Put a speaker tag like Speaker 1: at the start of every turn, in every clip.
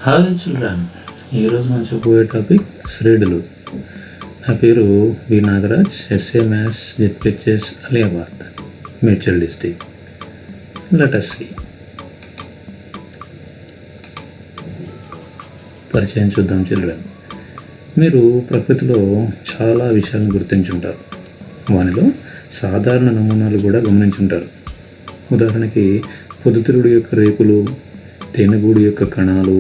Speaker 1: Hi children, ఈరోజు మనం చెప్పబోయే టాపిక్ శ్రేణులు. నా పేరు V Nagaraj, SA maths ZPHS Aliabad, Medchal district. Let us see. పరిచయం చూద్దాం చిల్డ్రన్. మీరు ప్రకృతిలో చాలా విషయాలను గుర్తించుంటారు. వానిలో సాధారణ నమూనాలు కూడా గమనించుంటారు. ఉదాహరణకి పొద్దుతిరుగుడు యొక్క రేకులు, తేనెగూడు యొక్క కణాలు,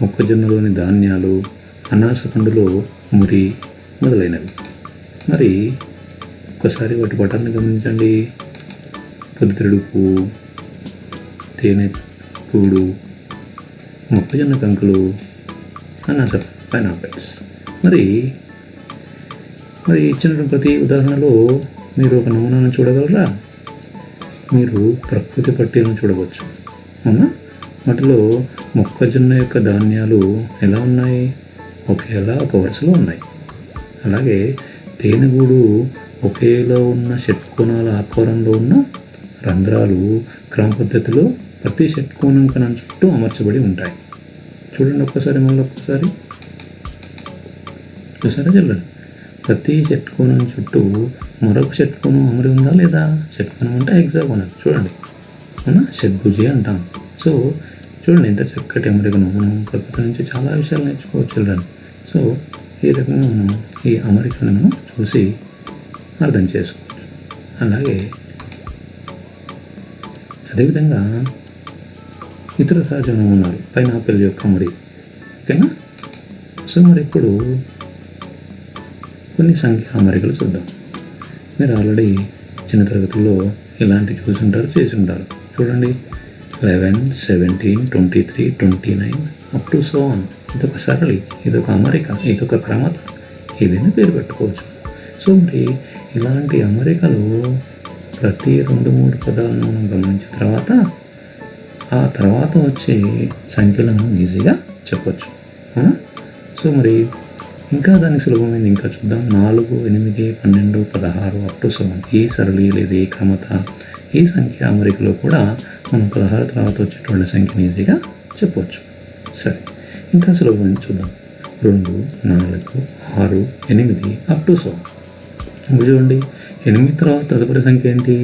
Speaker 1: మొక్కజొన్నలోని ధాన్యాలు, అనాస పండులో మురి మొదలైనవి. మరి ఒక్కసారి వాటి పటాన్ని గమనించండి. పొద్దుతిరుగుడు పువ్వు, తేనెగూడు, మొక్కజొన్న కంకులు, అనాస పైనాపిల్స్. మరి ఇచ్చిన ప్రతి ఉదాహరణలో మీరు ఒక నమూనాను చూడగలరా? మీరు ప్రకృతి పట్టీలను చూడవచ్చు. అవునా? వాటిలో మొక్కజొన్న యొక్క ధాన్యాలు ఎలా ఉన్నాయి? ఒకేలా ఒక వరుసలో ఉన్నాయి. అలాగే తేనెగూడు ఒకేలా ఉన్న షట్కోణాల ఆకారంలో ఉన్న రంధ్రాలు క్రమ పద్ధతిలో ప్రతి షట్కోణం కణం చుట్టూ అమర్చబడి ఉంటాయి. చూడండి ఒక్కసారి, మళ్ళీ ఒక్కసారి చూసారా చిల్డ్రన్? ప్రతి షట్కోణం చుట్టూ మరొక షట్కోణం అమరి ఉందా లేదా? షట్కోణం అంటే హెక్సాగోనల్. చూడండి, అవునా? షడ్భుజి అంటాం. సో చూడండి ఎంత చక్కటి అమరికను. మనం ప్రకృతి నుంచి చాలా విషయాలు నేర్చుకోవచ్చు చిల్డ్రన్. సో ఈ రకంగా మనం ఈ అమరికను మనం చూసి అర్థం చేసుకోవచ్చు. అలాగే అదేవిధంగా ఇతర సహజ నమూనాలు, పైనాపిల్ యొక్క అమరి. ఓకేనా? సో మరి ఇప్పుడు కొన్ని సంఖ్యా అమరికలు చూద్దాం. మీరు ఆల్రెడీ చిన్న తరగతుల్లో ఇలాంటివి చూసుంటారు, చేసి ఉంటారు. చూడండి, 11, 17, 23, 29 అప్ టు సో ఆన్. ఇదొక సరళి, ఇదొక అమరిక, ఇదొక క్రమత, ఏదైనా పేరు పెట్టుకోవచ్చు. సో మరి ఇలాంటి అమరికలు ప్రతి 2-3 పదాలను మనం గమనించిన తర్వాత ఆ తర్వాత వచ్చే సంఖ్యలను ఈజీగా చెప్పచ్చు. సో మరి ఇంకా దానికి సులభమైంది ఇంకా చూద్దాం. 4, 8, 12, 16 అప్ టు సో ఆన్. ఈ సరళి లేదా ఈ క్రమత, ఈ సంఖ్య అమరికలో కూడా మనం 16 తర్వాత వచ్చేటువంటి సంఖ్యను ఈజీగా చెప్పవచ్చు. సరే, ఇంకా సులభమైంది చూద్దాం. 2, 4, 6, 8 అప్ టు సో ఆన్. ఇప్పుడు చూడండి, 8 తర్వాత తదుపరి సంఖ్య ఏంటి?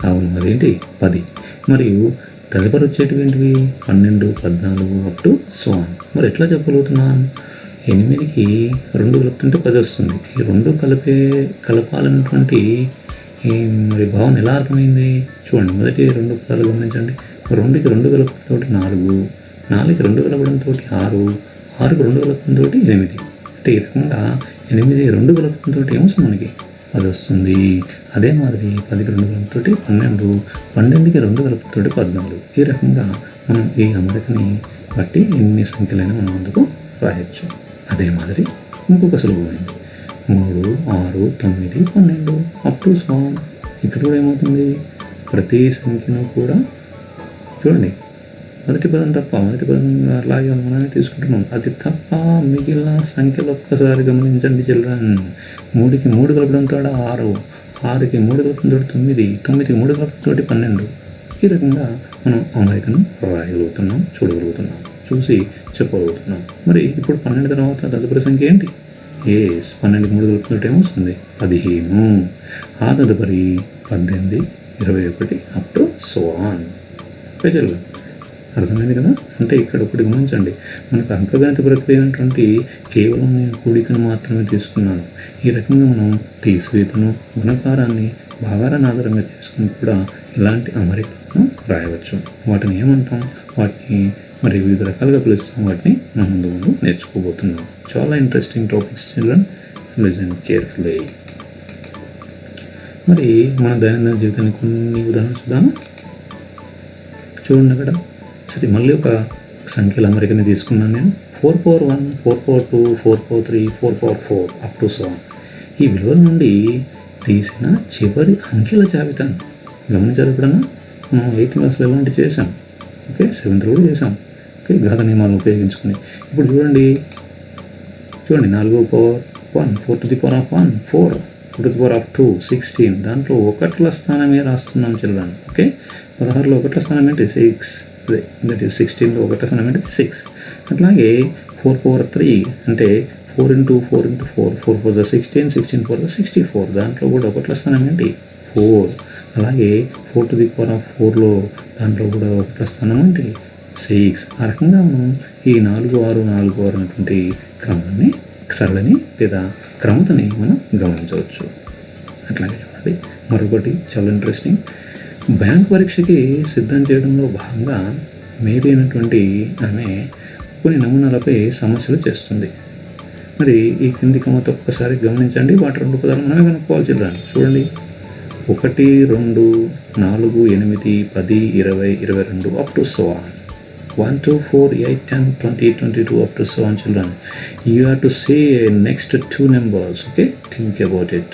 Speaker 1: అవును, అదేంటి? 10. మరియు తదుపరి వచ్చేటివి ఏంటివి? 12, 14 అప్ టు సో ఆన్. మరి ఎట్లా చెప్పగలుగుతున్నాను? 8కి 2 కలుపుతుంటే 10 వస్తుంది. ఈ 2 కలపాలన్నటువంటి మరి భావన ఎలా అర్థమైంది? చూడండి, మొదటి 2 పదాలు గమనించండి. 2కి 2 కలపడంతో 4, 4కి 2 కలపడంతో 6, 6కి 2 కలపడంతో 8. అంటే ఈ రకంగా 8 2 కలపడంతో ఏమొస్తుంది? మనకి 10 వస్తుంది. అదే మాదిరి 10కి 2 కలపడంతో 12, 12కి 2 కలపడంతో 14. ఈ రకంగా మనం ఈ అమరికని బట్టి ఎన్ని సంఖ్యలైనా మనం అందుకు రాయొచ్చు. అదే మాదిరి ఇంకొక సులభమైంది. 3, 6, 9, 12 అప్ టు సో ఆన్. ఇక్కడ కూడా ఏమవుతుంది? ప్రతి సంఖ్యను కూడా చూడండి, మొదటి పదం తప్ప, మొదటి పదం అలాగే మనమే తీసుకుంటున్నాం. అది తప్ప మిగిలిన సంఖ్యలు ఒక్కసారి గమనించండి చిల్డ్రన్. 3కి 3 కలపడంతో 6, 6కి 3 కలపడంతో 9, 9కి 3 కలపడంతో 12. ఈ రకంగా మనం అమరికను రాయగలుగుతున్నాం, చూడగలుగుతున్నాం, చూసి చెప్పగలుగుతున్నాం. మరి ఇప్పుడు 12 తర్వాత తదుపరి సంఖ్య ఏంటి? 12కి 3 కలుపుతుంటే ఏమొస్తుంది? 15. ఆ తదుపరి 18, 21 అప్ టు సో ఆన్. ప్రజలు అర్థమైంది కదా? అంటే ఇక్కడ ఒకటి గమనించండి, మనకు అంకగణిత ప్రక్రియ అయినటువంటి కేవలం నేను కూడికను మాత్రమే తీసుకున్నాను. ఈ రకంగా మనం తీసివేతను, గుణకారాన్ని, భాగారాన్ని ఆధారంగా చేసుకుని కూడా ఇలాంటి అమరికలను రాయవచ్చు. వాటిని ఏమంటాం? వాటిని మరి వివిధ రకాలుగా పిలుస్తాం. వాటిని మనం ముందు నేర్చుకోబోతున్నాం. చాలా interesting topics children, listen carefully. మరి మన దైనందిన జీవితానికి కొన్ని ఉదాహరణలు చూద్దాము. చూడండి అక్కడ. సరే, మళ్ళీ ఒక సంఖ్యల అమరికని తీసుకున్నాను నేను. 4/1, 4/2, 4/3, 4/4 అప్ టు సో ఆన్. ఈ విలువల నుండి తీసిన చివరి అంకెల జాబితాను గమనించారు. ఎప్పుడన్నా మనం 8th క్లాస్లో ఎలాంటివి చేసాం. ఓకే, 7th కూడా చేసాం. ఓకే, ఘాత నియమాలను ఉపయోగించుకుని. ఇప్పుడు చూడండి 4/1, 4 to the power of 1, 4 to the power of 2, 16. దాంట్లో 1ల స్థానమే రాస్తున్నాం చిల్డ్రన్. ఓకే, 16లో 1ల స్థానం ఏంటి? 6. అవుతుంది. దట్ ఈస్ 16లో ఒకటో స్థానం అంటే 6. అట్లాగే 4 పవర్ 3 అంటే 4 into 4 into 4, 4 for the 16, 16 for the 64. దాంట్లో కూడా ఒకట్ల స్థానం ఏంటి 4. అలాగే 4 to the power of 4లో దాంట్లో కూడా ఒకట్ల స్థానం అంటే 6. ఆ రకంగా మనం ఈ 4, 6, 4, 6 అనేటువంటి క్రమాన్ని, సరళని లేదా క్రమతని మనం గమనించవచ్చు. అట్లాగే చూడండి మరొకటి చాలా ఇంట్రెస్టింగ్. బ్యాంక్ పరీక్షకి సిద్ధం చేయడంలో భాగంగా మేరీ అయినటువంటి ఆమె కొన్ని నమూనాలపై సమస్యలు చేస్తుంది. మరి ఈ క్రింది క్రమత ఒక్కసారి గమనించండి. వాటి 2 పదాలు మనమే కనుక్కోవాలి. చూడండి 1, 2, 4, 8, 10, 20, 22 up to so on. 1, 2, 4, 8, 10, 20, 22 up to so on children. You have to say next 2 numbers. Okay, think about it.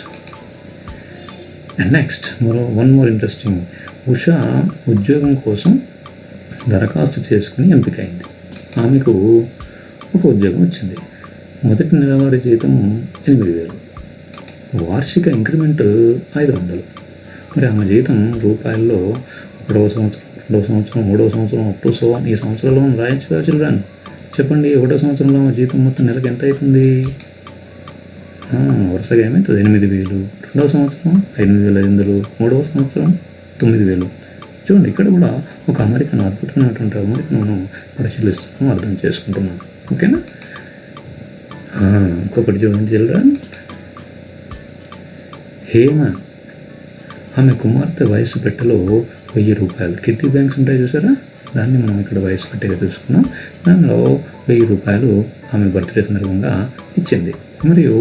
Speaker 1: And next, one more interesting. Usha ఉద్యోగం కోసం దరఖాస్తు చేసుకుని ఎంపికైంది. ఆమెకు ఒక ఉద్యోగం వచ్చింది. మొదటి నెలవారీ జీతం 8,000, వార్షిక ఇంక్రిమెంట్ 500. మరి ఆమె జీతం రూపాయల్లో 1వ సంవత్సరం, 2వ సంవత్సరం, 3వ సంవత్సరం అప్ టు సో ఆన్ ఈ సంవత్సరాల్లో మనం రాయొచ్చు కదా చిల్డ్రన్. చెప్పండి 1వ సంవత్సరంలో ఆమె జీతం మొత్తం నెలకు ఎంత అవుతుంది? వరుసగా ఏమవుతుంది 8,000. 2వ సంవత్సరం 8,500, 3వ సంవత్సరం 9,000. చూడండి ఇక్కడ కూడా ఒక అమెరికన్, అద్భుతమైనటువంటి అమెరికన్ మనం పరిశీలిస్తున్నాం, అర్థం చేసుకుంటున్నాం. ఓకేనా? ఇంకొకటి చూడండి చిల్డ్రన్. హేమ ఆమె కుమార్తె వయసు పెట్టెలో 1,000 రూపాయలు, కిడ్నీ బ్యాంక్స్ ఉంటాయి చూసారా, దాన్ని మనం ఇక్కడ వయసు పెట్టెగా చూసుకున్నాం. దానిలో 1,000 రూపాయలు ఆమె బర్త్డే సందర్భంగా ఇచ్చింది. మరియు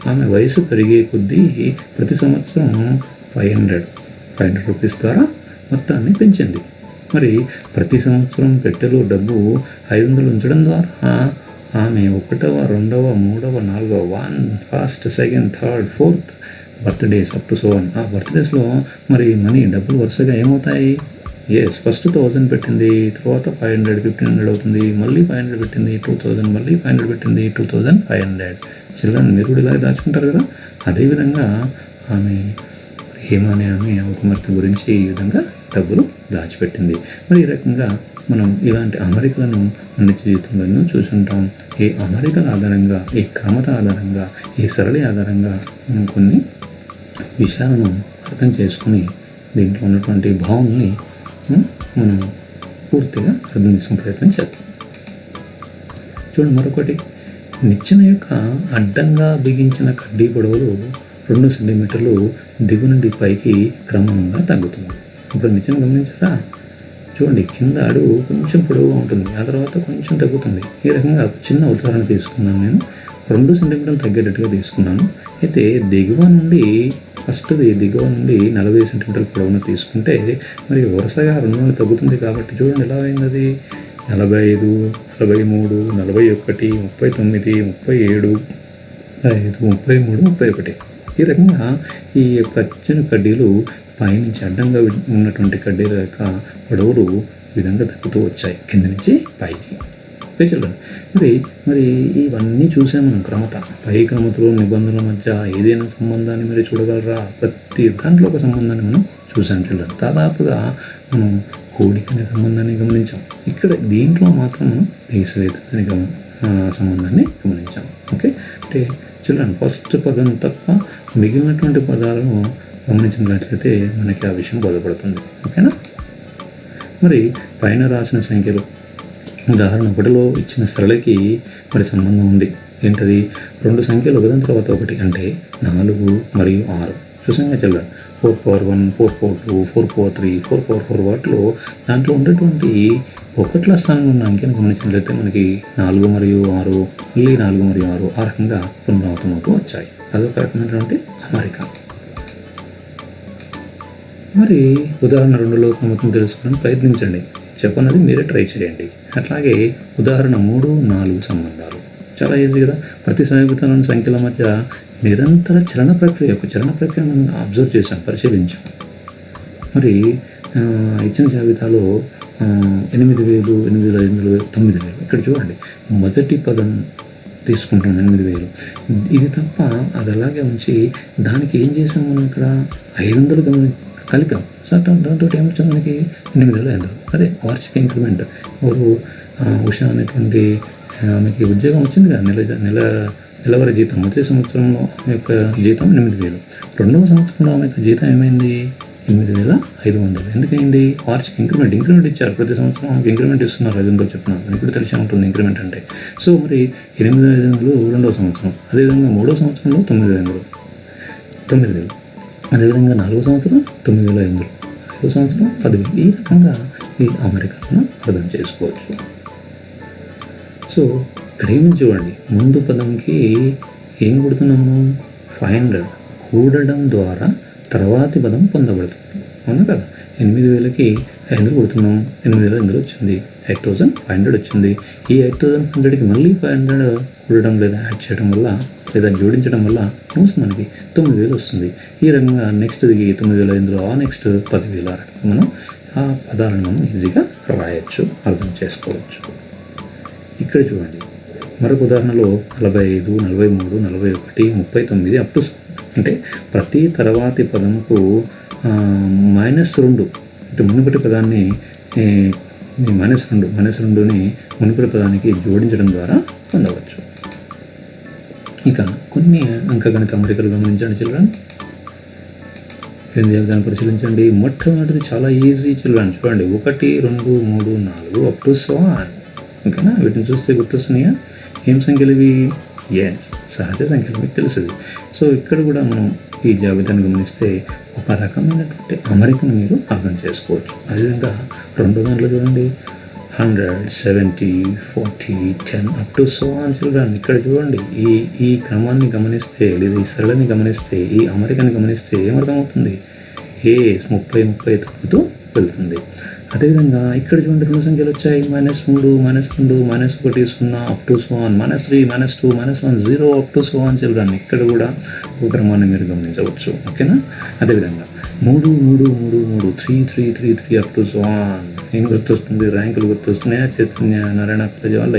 Speaker 1: ఆమె వయసు పెరిగే కొద్దీ ప్రతి సంవత్సరం 500 రూపీస్ ద్వారా మొత్తాన్ని పెంచింది. మరి ప్రతి సంవత్సరం పెట్టెలో డబ్బు 500 ఉంచడం ద్వారా ఆమె 1వ, 2వ, 3వ, 4వ 1, 1st, 2nd, 3rd, 4th birthdays up to so on. ఆ బర్త్డేస్లో మరి మనీ డబ్బులు వరుసగా ఏమవుతాయి? ఫస్ట్ 1000 పెట్టింది, తర్వాత 500, 1,500 అవుతుంది, మళ్ళీ 500 పెట్టింది, 2,000, మళ్ళీ 500 పెట్టింది, 2,500. చిల్డ్రన్ మీరు కూడా ఇలాగే దాచుకుంటారు కదా. అదేవిధంగా ఆమె హేమ అనే ఆమె కుమార్తె గురించి ఈ విధంగా డబ్బులు దాచిపెట్టింది. మరి ఈ రకంగా మనం ఇలాంటి అమరికలను మన జీవితంలో ఎన్నో చూసుంటాం. ఈ అమరికల ఆధారంగా, ఈ క్రమత ఆధారంగా, ఈ సరళి ఆధారంగా మనం కొన్ని విషయాలను అర్థం చేసుకుని దీంట్లో ఉన్నటువంటి భావనని మనం పూర్తిగా అర్థం చేసుకునే ప్రయత్నం చేద్దాం. చూడండి మరొకటి. నిచ్చెన యొక్క అడ్డంగా బిగించిన కడ్డీ పొడవులు 2 సెంటీమీటర్లు దిగు నుండి పైకి క్రమంగా తగ్గుతుంది. ఇప్పుడు నిచ్చెన గమనించారా? చూడండి కింద అడుగు కొంచెం పొడవుగా ఉంటుంది, ఆ తర్వాత కొంచెం తగ్గుతుంది. ఈ రకంగా చిన్న ఉదాహరణ తీసుకున్నాను. నేను 2 సెంటీమీటర్లు తగ్గేటట్టుగా తీసుకున్నాను. అయితే దిగువ నుండి దిగువ నుండి 40 సెంటీమీటర్ల పొడవును తీసుకుంటే మరి వరుసగా 2 తగ్గుతుంది. కాబట్టి చూడండి ఎలా అయింది అది. 45, 43, 41, 39, 37, 5, 33, 31. ఈ రకంగా ఈ యొక్క చిన్న కడ్డీలు పైనుంచి అడ్డంగా ఉన్నటువంటి కడ్డీల యొక్క పొడవులు ఈ విధంగా తగ్గుతూ వచ్చాయి కింద నుంచి పైకి. మరి ఇవన్నీ చూసాం మనం. క్రమత, పై క్రమతలో నిబంధనల మధ్య ఏదైనా సంబంధాన్ని మీరు చూడగలరా? ప్రతి దాంట్లో ఒక సంబంధాన్ని మనం చూసాం చూడండి. దాదాపుగా మనం కోడికి అనే సంబంధాన్ని గమనించాం. ఇక్కడ దీంట్లో మాత్రం మనం తీసివేత అనే సంబంధాన్ని గమనించాం. ఓకే, అంటే చూడండి ఫస్ట్ పదం తప్ప మిగిలినటువంటి పదాలను గమనించినట్లయితే మనకి ఆ విషయం బోధపడుతుంది. ఓకేనా? మరి పైన రాసిన సంఖ్యలు ఉదాహరణ 1లో ఇచ్చిన సరళికి మరి సంబంధం ఉంది. ఏంటది? 2 సంఖ్యలు ఒకదాని తర్వాత ఒకటి, అంటే 4 మరియు 6. చూసాంగా children. 4 power 1, 4 power 2, 4 power 3, 4 power 4 వాటిలో దాంట్లో ఉండేటువంటి ఒకట్ల స్థానంలో ఉన్న అంకెను గమనించినట్లయితే మనకి 4 మరియు 6, మళ్ళీ 4 మరియు 6 ఆ రకంగా పునరావృతమవుతూ వచ్చాయి. అదొక రకమైనటువంటి అమరిక. మరి ఉదాహరణ 2లో క్రమతం తెలుసుకోవడానికి ప్రయత్నించండి. చెప్పన్నది మీరే ట్రై చేయండి. అట్లాగే ఉదాహరణ 3, 4 సంబంధాలు చాలా ఈజీ కదా. ప్రతి సమీకరణం సంఖ్యల మధ్య నిరంతర చలన ప్రక్రియ మనం అబ్జర్వ్ చేసాం, పరిశీలించాం. మరి ఇచ్చిన జాబితాలో 8,000, 8,500, 9,000. ఇక్కడ చూడండి మొదటి పదం తీసుకుంటాం 8,000. ఇది తప్ప అది అలాగే ఉంచి దానికి ఏం చేసాం మనం? ఇక్కడ 500 కలిపాం. సో దాంతో ఏమొచ్చింది మనకి 8,000 ఎందుకు. అదే వార్షిక ఇంక్రిమెంట్. ఎవరు ఉషా అనేటువంటి ఆమెకి ఉద్యోగం వచ్చింది కదా, నెలవారీ జీతం. మొదటి సంవత్సరంలో ఆమె యొక్క జీతం 8,000. రెండవ సంవత్సరంలో ఆమె యొక్క జీతం ఏమైంది? 8,500. ఎందుకైంది? వార్షిక ఇంక్రిమెంట్ ఇచ్చారు. ప్రతి సంవత్సరం ఆమెకి ఇంక్రిమెంట్ ఇస్తున్నారు. 500 చెప్పినారు. ఇప్పుడు తెలిసే ఉంటుంది ఇంక్రిమెంట్ అంటే. సో మరి 8,500 రెండవ సంవత్సరం. అదేవిధంగా మూడో సంవత్సరంలో 9,000. అదేవిధంగా 4వ సంవత్సరం 9,500. 5వ సంవత్సరం 10,000. ఈ రకంగా ఈ అమెరికాను అర్థం చేసుకోవచ్చు. సో ఇక్కడ ఏమి చూడండి, ముందు పదంకి ఏం కొడుతున్నాము? 500 కూడడం ద్వారా తర్వాతి పదం పొందబడుతుంది. అవునా కదా? 8,000కి 500 కొడుతున్నాం. 8,500 వచ్చింది. 8,500 వచ్చింది. ఈ 8,500కి మళ్ళీ 500 కూడడం లేదా యాడ్ చేయడం వల్ల లేదా జోడించడం వల్ల ఏమొస్తుంది? మనకి 9,000 వస్తుంది. ఈ రకంగా నెక్స్ట్ 9,500, నెక్స్ట్ 10,000. ఆ రకంగా మనం ఆ పదాలను మనం ఈజీగా రాయొచ్చు, అర్థం చేసుకోవచ్చు. ఇక్కడ చూడండి, మరొక ఉదాహరణలో 45, 43, 41, 39 అప్ టు అంటే ప్రతి తర్వాతి పదముకు -2 అంటే మునుపటి పదాన్ని -2ని మునుపటి పదానికి జోడించడం ద్వారా పొందవచ్చు. ఇక కొన్ని అంకగణిత అమరికలు గమనించండి చిల్డ్రన్. దాన్ని పరిశీలించండి. మొట్టమొదటిది చాలా ఈజీ చిల్డ్రన్. చూడండి, 1, 2, 3, 4 అప్ టు 7. ఓకేనా? వీటిని చూస్తే గుర్తొస్తున్నాయా? ఏం సంఖ్యలు ఇవి? సహజ సంఖ్యలు, మీకు తెలుస్తుంది. సో ఇక్కడ కూడా మనం ఈ జాబితాను గమనిస్తే ఒక రకమైనటువంటి అమరికను మీరు అర్థం చేసుకోవచ్చు. అదేవిధంగా రెండో దాంట్లో చూడండి, 100, 70, 40, 10 up to so on children. ఇక్కడ చూడండి, ఈ క్రమాన్ని గమనిస్తే లేదా ఈ సరళిని గమనిస్తే, ఈ అమరికని గమనిస్తే ఏమర్థమవుతుంది? 30 తగ్గుతూ వెళ్తుంది. అదేవిధంగా ఇక్కడ చూడండి, రెండు సంఖ్యలు వచ్చాయి. -3, -2, -1, 0 up to so on, -3, -2, -1, 0 up to so on children. ఇక్కడ కూడా ఒక క్రమాన్ని మీరు గమనించవచ్చు. ఓకేనా? అదేవిధంగా 3, 3, 3, 3, 3, 3, 3, 3 అప్ టు సో ఆన్. ఏం గుర్తొస్తుంది? ర్యాంకులు గుర్తొస్తున్నాయా? చైతన్య నారాయణ కాలేజ్ వాళ్ళ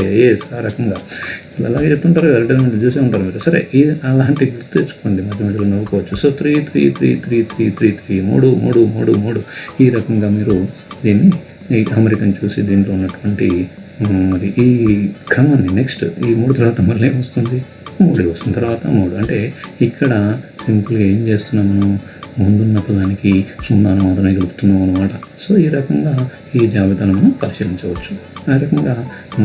Speaker 1: ఆ రకంగా అలాగే చెప్తుంటారు కదా, అడ్వర్టైజ్మెంట్ చూసే ఉంటారు మీరు. సరే, అలాంటి గుర్తు తెచ్చుకోండి, మధ్య మధ్యలో నవ్వుకోవచ్చు. సో 3, 3, 3, 3, 3, 3, 3, 3, 3, 3, 3 ఈ రకంగా మీరు దీన్ని ఈ అమెరికన్ చూసి దీంట్లో ఉన్నటువంటి మరి ఈ క్రమాన్ని నెక్స్ట్ ఈ 3 తర్వాత మళ్ళీ ఏమొస్తుంది? 3 వస్తుంది. తర్వాత 3 అంటే ఇక్కడ సింపుల్గా ఏం చేస్తున్నాం మనం? ముందున్న పదానికి 0 మాత్రమే కలుపుతున్నాం అనమాట. సో ఈ రకంగా ఈ జాబితాను మనం పరిశీలించవచ్చు. ఆ రకంగా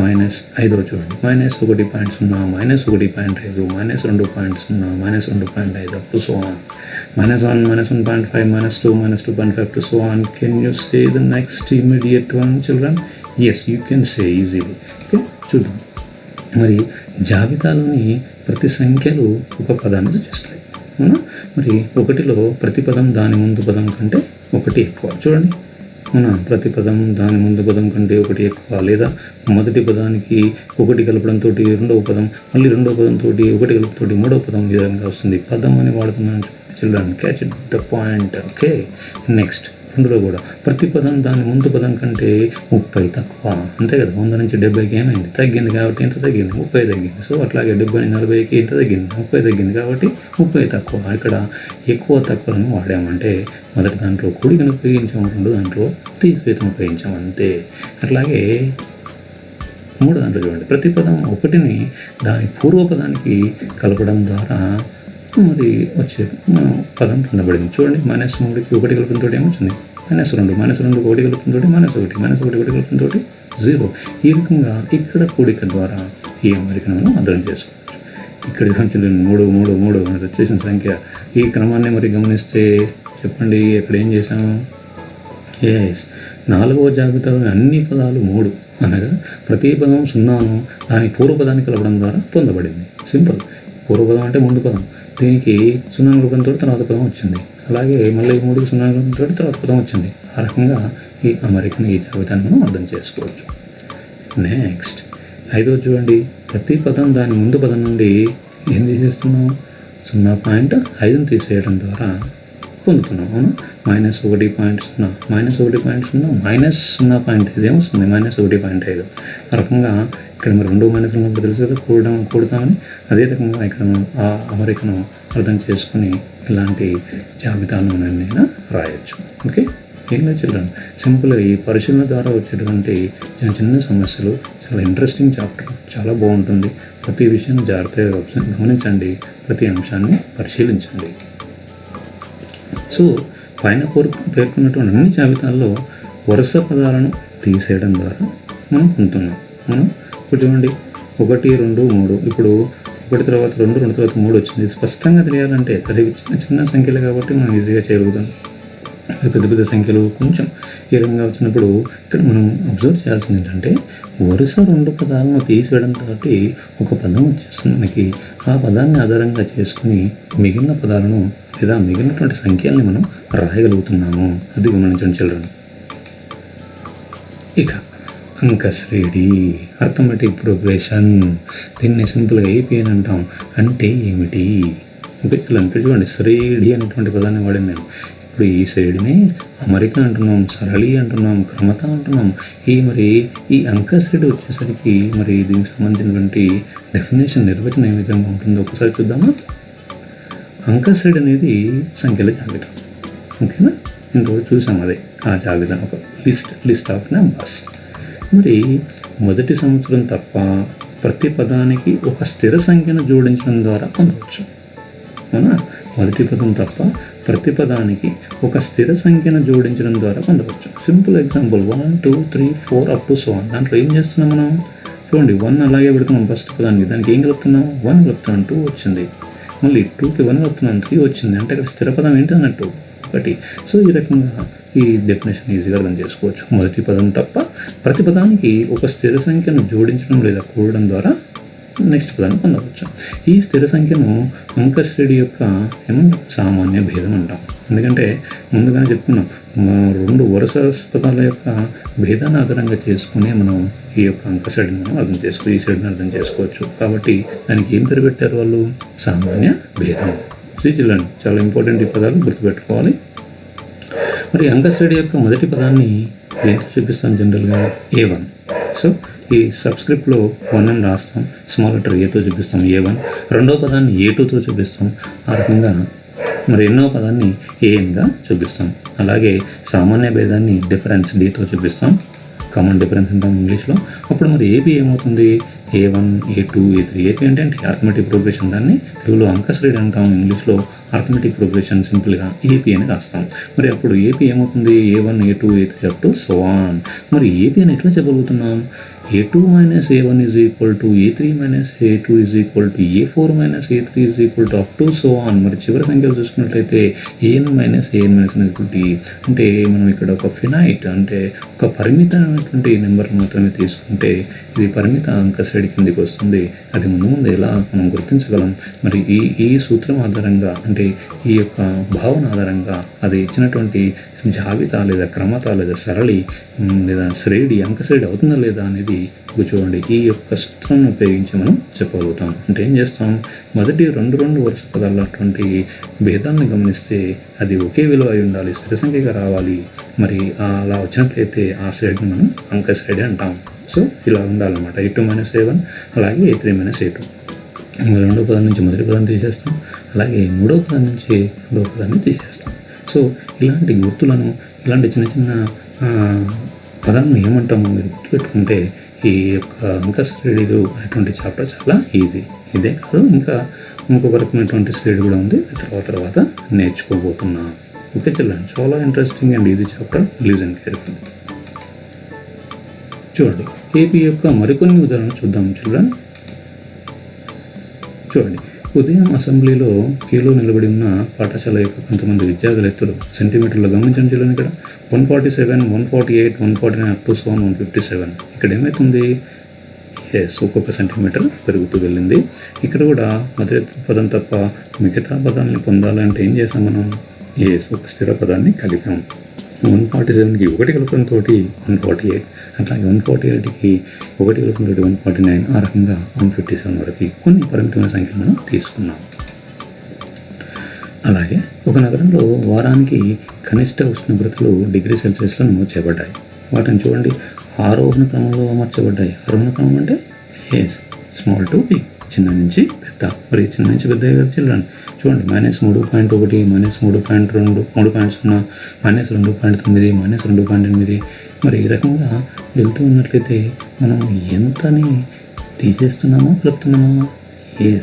Speaker 1: -5 చూడండి, -1.0, -1.5, -2.0, -2.5 up to so on, -1, -1.5, -2, -2.5 to so on. Can you say the next immediate one, children? Yes, you can say easily. Okay, చూద్దాం. మరి జాబితాలోని ప్రతి సంఖ్యలు ఒక పదాన్ని సూచిస్తాయి. అవునా? మరి 1లో ప్రతి పదం దాని ముందు పదం కంటే 1 ఎక్కువ. చూడండి, అవునా? ప్రతి పదం దాని ముందు పదం కంటే 1 ఎక్కువ, లేదా మొదటి పదానికి 1 కలపడంతో రెండవ పదం, మళ్ళీ రెండవ పదంతో 1 కలుపుతోటి మూడవ పదం ఈ విధంగా వస్తుంది. పదం అని వాడుతున్నాను children, catch the point. Okay, next 2లో కూడా ప్రతి పదం దాని ముందు పదం కంటే 30 తక్కువ. అంతే కదా? 100 నుంచి 70కి ఏమైంది? తగ్గింది కాబట్టి ఇంత తగ్గింది, 30 తగ్గింది. సో అట్లాగే 70 నుంచి 40కి ఇంత తగ్గింది, 30 తగ్గింది కాబట్టి 30 తక్కువ. ఇక్కడ ఎక్కువ తక్కువలను వాడామంటే మొదటి దాంట్లో కూడికను ఉపయోగించాము, రెండో దాంట్లో తీసివేతను ఉపయోగించాము, అంతే. అట్లాగే 3 దాంట్లో చూడండి, ప్రతి పదం 1ని దాని పూర్వపదానికి కలపడం ద్వారా మరి వచ్చే పదం పొందబడింది. చూడండి, -3కి 1 కలుపుతో ఏమొచ్చింది? -2, -2కి 1 కలుపుతో -1, -1 కలుపుతో 0. ఈ రకంగా ఇక్కడ కూడిక ద్వారా ఈ అమరికను మనం అర్థం చేసుకోవచ్చు. ఇక్కడ 3, 3, 3 మనకు వచ్చేసిన సంఖ్య. ఈ క్రమాన్ని మరి గమనిస్తే చెప్పండి, ఎక్కడ ఏం చేసాము? 4వ జాబితాలోని అన్ని పదాలు 3 అనగా ప్రతి పదం 0ను దాని పూర్వపదాన్ని కలపడం ద్వారా పొందబడింది. సింపుల్. పూర్వపదం అంటే ముందు పదం, దీనికి 0 కలపడంతో తర్వాత పదం వచ్చింది. అలాగే మళ్ళీ 3కి 0 కలపడంతో తర్వాత పదం వచ్చింది. ఆ రకంగా ఈ అమరికను, ఈ జాబితాను మనం అర్థం చేసుకోవచ్చు. నెక్స్ట్ 5వ చూడండి, ప్రతి పదం దాని ముందు పదం నుండి ఏం తీసేస్తున్నాం? 0.5ని తీసేయడం ద్వారా పొందుతున్నాం. అవును, -1.0, -1.5 ఏమొస్తుంది? -1.5. ఆ రకంగా ఇక్కడ మరి 2 మైనస్ ఉన్నప్పుడు తెలుసు కదా, కూడతామని. అదే రకంగా ఇక్కడ ఆ అమరికను అర్థం చేసుకుని ఇలాంటి జాబితాను నేను రాయొచ్చు. ఓకే. ఏం లేదు చిల్డ్రన్, సింపుల్గా ఈ పరిశీలన ద్వారా వచ్చేటువంటి చిన్న చిన్న సమస్యలు, చాలా ఇంట్రెస్టింగ్ చాప్టర్, చాలా బాగుంటుంది. ప్రతి విషయాన్ని జాగ్రత్తగా గమనించండి, ప్రతి అంశాన్ని పరిశీలించండి. సో పైన పేర్కొన్నటువంటి అన్ని జాబితాల్లో వరుస పదాలను తీసేయడం ద్వారా మనం పొందుతున్నాం. మనం ఇప్పుడు చూడండి 1, 2, 3, ఇప్పుడు 1 తర్వాత 2, 2 తర్వాత 3 వచ్చింది. స్పష్టంగా తెలియాలంటే అది చిన్న చిన్న సంఖ్యలు కాబట్టి మనం ఈజీగా చేయగలుగుతాం. అది పెద్ద పెద్ద సంఖ్యలు కొంచెం ఈ రకంగా వచ్చినప్పుడు ఇక్కడ మనం అబ్జర్వ్ చేయాల్సింది ఏంటంటే వరుస 2 పదాలను తీసివేయడంతో ఒక పదం వచ్చేస్తుంది మనకి. ఆ పదాన్ని ఆధారంగా చేసుకుని మిగిలిన పదాలను లేదా మిగిలినటువంటి సంఖ్యల్ని మనం రాయగలుగుతున్నాము. అది గమనించండి చిల్డ్రన్. ఇక అంకశ్రేణి, అర్థమెటిక్ ప్రోగ్రెషన్, దీన్ని సింపుల్గా ఏపీ అని అంటాం. అంటే ఏమిటి? ఓకే అంటే చూడండి, శ్రేణి అనేటువంటి పదాన్ని వాడింది నేను. ఇప్పుడు ఈ శ్రేణిని అమరిక అంటున్నాం, సరళి అంటున్నాం, క్రమత అంటున్నాం. ఈ అంకశ్రేణి వచ్చేసరికి మరి దీనికి సంబంధించినటువంటి డెఫినేషన్, నిర్వచనం ఏ విధంగా ఉంటుందో ఒకసారి చూద్దామా. అంకశ్రేణి అనేది సంఖ్యల జాబితా. ఓకేనా, ఇంతవరకు చూసాం. అదే ఆ జాబితా ఒక లిస్ట్ ఆఫ్ నెంబర్స్. మరి మొదటి సంవత్సరం తప్ప ప్రతి పదానికి ఒక స్థిర సంఖ్యను జోడించడం ద్వారా పొందవచ్చు. అవునా, మొదటి పదం తప్ప ప్రతి పదానికి ఒక స్థిర సంఖ్యను జోడించడం ద్వారా పొందవచ్చు. Simple example 1, 2, 3, 4 up to 7. దాంట్లో ఏం చేస్తున్నాం మనం? చూడండి, 1 అలాగే పెడుతున్నాం ఫస్ట్ పదానికి, దానికి ఏం కలుపుతున్నాం? 1 కలుపుతున్నాం, 2 వచ్చింది. మళ్ళీ 2కి 1 కలుపుతున్నాం, 3 వచ్చింది. అంటే ఇక్కడ స్థిర పదం ఏంటి అన్నట్టు 1. సో ఈ రకంగా ఈ డెఫినేషన్ ఈజీగా అర్థం చేసుకోవచ్చు. మొదటి పదం తప్ప ప్రతి పదానికి ఒక స్థిర సంఖ్యను జోడించడం లేదా కూడడం ద్వారా నెక్స్ట్ పదాన్ని పొందవచ్చు. ఈ స్థిర సంఖ్యను అంకశ్రేణి యొక్క సామాన్య భేదం అంటాం. ఎందుకంటే ముందుగానే చెప్పుకున్నాం, 2 వరుస పదాల యొక్క భేదాన్ని ఆధారంగా చేసుకుని మనం ఈ యొక్క అంకశ్రేణిని మనం ఈ శ్రేణిని అర్థం చేసుకోవచ్చు. కాబట్టి దానికి ఏం పేరు పెట్టారు వాళ్ళు? సామాన్య భేదం. శ్రీచిల్లండి, చాలా ఇంపార్టెంట్ ఈ పదాలు గుర్తుపెట్టుకోవాలి. మరి అంకశ్రేణి యొక్క మొదటి పదాన్ని దేంతో చూపిస్తాం? జనరల్గా A1. సో ఈ సబ్స్క్రిప్ట్లో 1 అని రాస్తాం, స్మాల్ లెటర్ ఏతో చూపిస్తాం A1. రెండవ పదాన్ని A2తో చూపిస్తాం. ఆ రకంగా మరి ఎన్నో పదాన్ని ANగా చూపిస్తాం. అలాగే సామాన్య భేదాన్ని డిఫరెన్స్ Dతో చూపిస్తాం, కామన్ డిఫరెన్స్ అంటాం ఇంగ్లీష్లో. అప్పుడు మరి ఏపీ ఏమవుతుంది? A1, A2, A3. ఏపీ అంటే అర్థమెటిక్ ప్రోగ్రెషన్, దాన్ని తెలుగులో అంకశ్రేణి అంటాం, ఇంగ్లీష్లో అర్థమెటిక్ ప్రోగ్రెషన్ సింపుల్గా ఏపీ అని రాస్తాం. మరి అప్పుడు ఏపీ ఏమవుతుంది? A1, A2, A3 up to so on. మరి ఏపీ అని ఎట్లా చెప్పగలుగుతున్నాం? A2 - A1 is equal to A3 - A2 is equal to A4 - A3 is equal to up to so on. మరి చివరి సంఖ్యలు చూసుకున్నట్లయితే AN - AN - అంటే మనం ఇక్కడ ఒక ఫినైట్ అంటే ఒక పరిమితమైనటువంటి నెంబర్ మాత్రమే తీసుకుంటే ఇది పరిమిత అంకశ్రేణి కిందికి వస్తుంది. అది ముందు ఎలా మనం గుర్తించగలం? మరి ఈ సూత్రం ఆధారంగా, అంటే ఈ యొక్క భావన ఆధారంగా అది ఇచ్చినటువంటి జాబితా లేదా క్రమత లేదా సరళి లేదా శ్రేణి అంకశ్రేణి అవుతుందా లేదా అనేది చూడండి. ఈ యొక్క సూత్రాన్ని ఉపయోగించి మనం చెప్పగలుగుతాం. అంటే ఏం చేస్తాం? మొదటి 2 వరుస పదాలు అటువంటి భేదాన్ని గమనిస్తే అది ఒకే విలువ అయి ఉండాలి, స్థిర సంఖ్యగా రావాలి. మరి అలా వచ్చినట్లయితే ఆ శ్రేణిని మనం అంకశ్రేణి అంటాం. సో ఇలా ఉండాలన్నమాట. A2 - A1 అలాగే A3 - A2. రెండో పదం నుంచి మొదటి పదాన్ని తీసేస్తాం, అలాగే మూడో పదం నుంచి రెండవ పదాన్ని తీసేస్తాం. సో ఇలాంటి గుర్తులను, ఇలాంటి చిన్న చిన్న పదాలను ఏమంటామో మీరు గుర్తుపెట్టుకుంటే ఈ యొక్క అంకశ్రేణిలు అటువంటి చాప్టర్ చాలా ఈజీ. ఇదే కాదు, ఇంకొక రకమైనటువంటి శ్రేణి కూడా ఉంది, తర్వాత నేర్చుకోబోతున్నా. ఓకే చిల్డ్రన్, చాలా interesting and easy chapter. Listen careful. చూడండి, ఏపీ యొక్క మరికొన్ని ఉదాహరణలు చూద్దాం చిల్డ్రన్. చూడండి, ఉదయం అసెంబ్లీలో క్యూలో నిలబడి ఉన్న పాఠశాల యొక్క కొంతమంది విద్యార్థుల ఎత్తులు సెంటీమీటర్లో గమనించండి చిల్డ్రన్. ఇక్కడ 147, 148, 149 అప్ టు 157. ఇక్కడ ఏమవుతుంది? ఒక్కొక్క సెంటీమీటర్ పెరుగుతూ వెళ్ళింది. ఇక్కడ కూడా మొదటి పదం తప్ప మిగతా పదాలని పొందాలంటే ఏం చేసాం మనం? ఒక స్థిర పదాన్ని కలిపాం. 147కి 1 కలపడంతో 148, అట్లాగే 148కి 1 కలపడంతో 149, ఆ రకంగా 157 వరకు కొన్ని పరిమితమైన సంఖ్యలు మనం తీసుకున్నాం. అలాగే ఒక నగరంలో వారానికి కనిష్ట ఉష్ణోగ్రతలు డిగ్రీ సెల్సియస్లో నమోదు చేయబడ్డాయి. వాటిని చూడండి, ఆరోహణ క్రమంలో అమర్చబడ్డాయి. ఆరోహణ క్రమం అంటే స్మాల్ టు బిగ్. చిన్న నుంచి పెద్ద. మరి చిన్న నుంచి పెద్ద చిల్డ్రన్ చూడండి, -3.1, -3.2, 3.0, -2.9, -2.8. మరి ఈ రకంగా వెళ్తూ ఉన్నట్లయితే మనం ఎంతని తీసేస్తున్నామో కలుపుతున్నామా?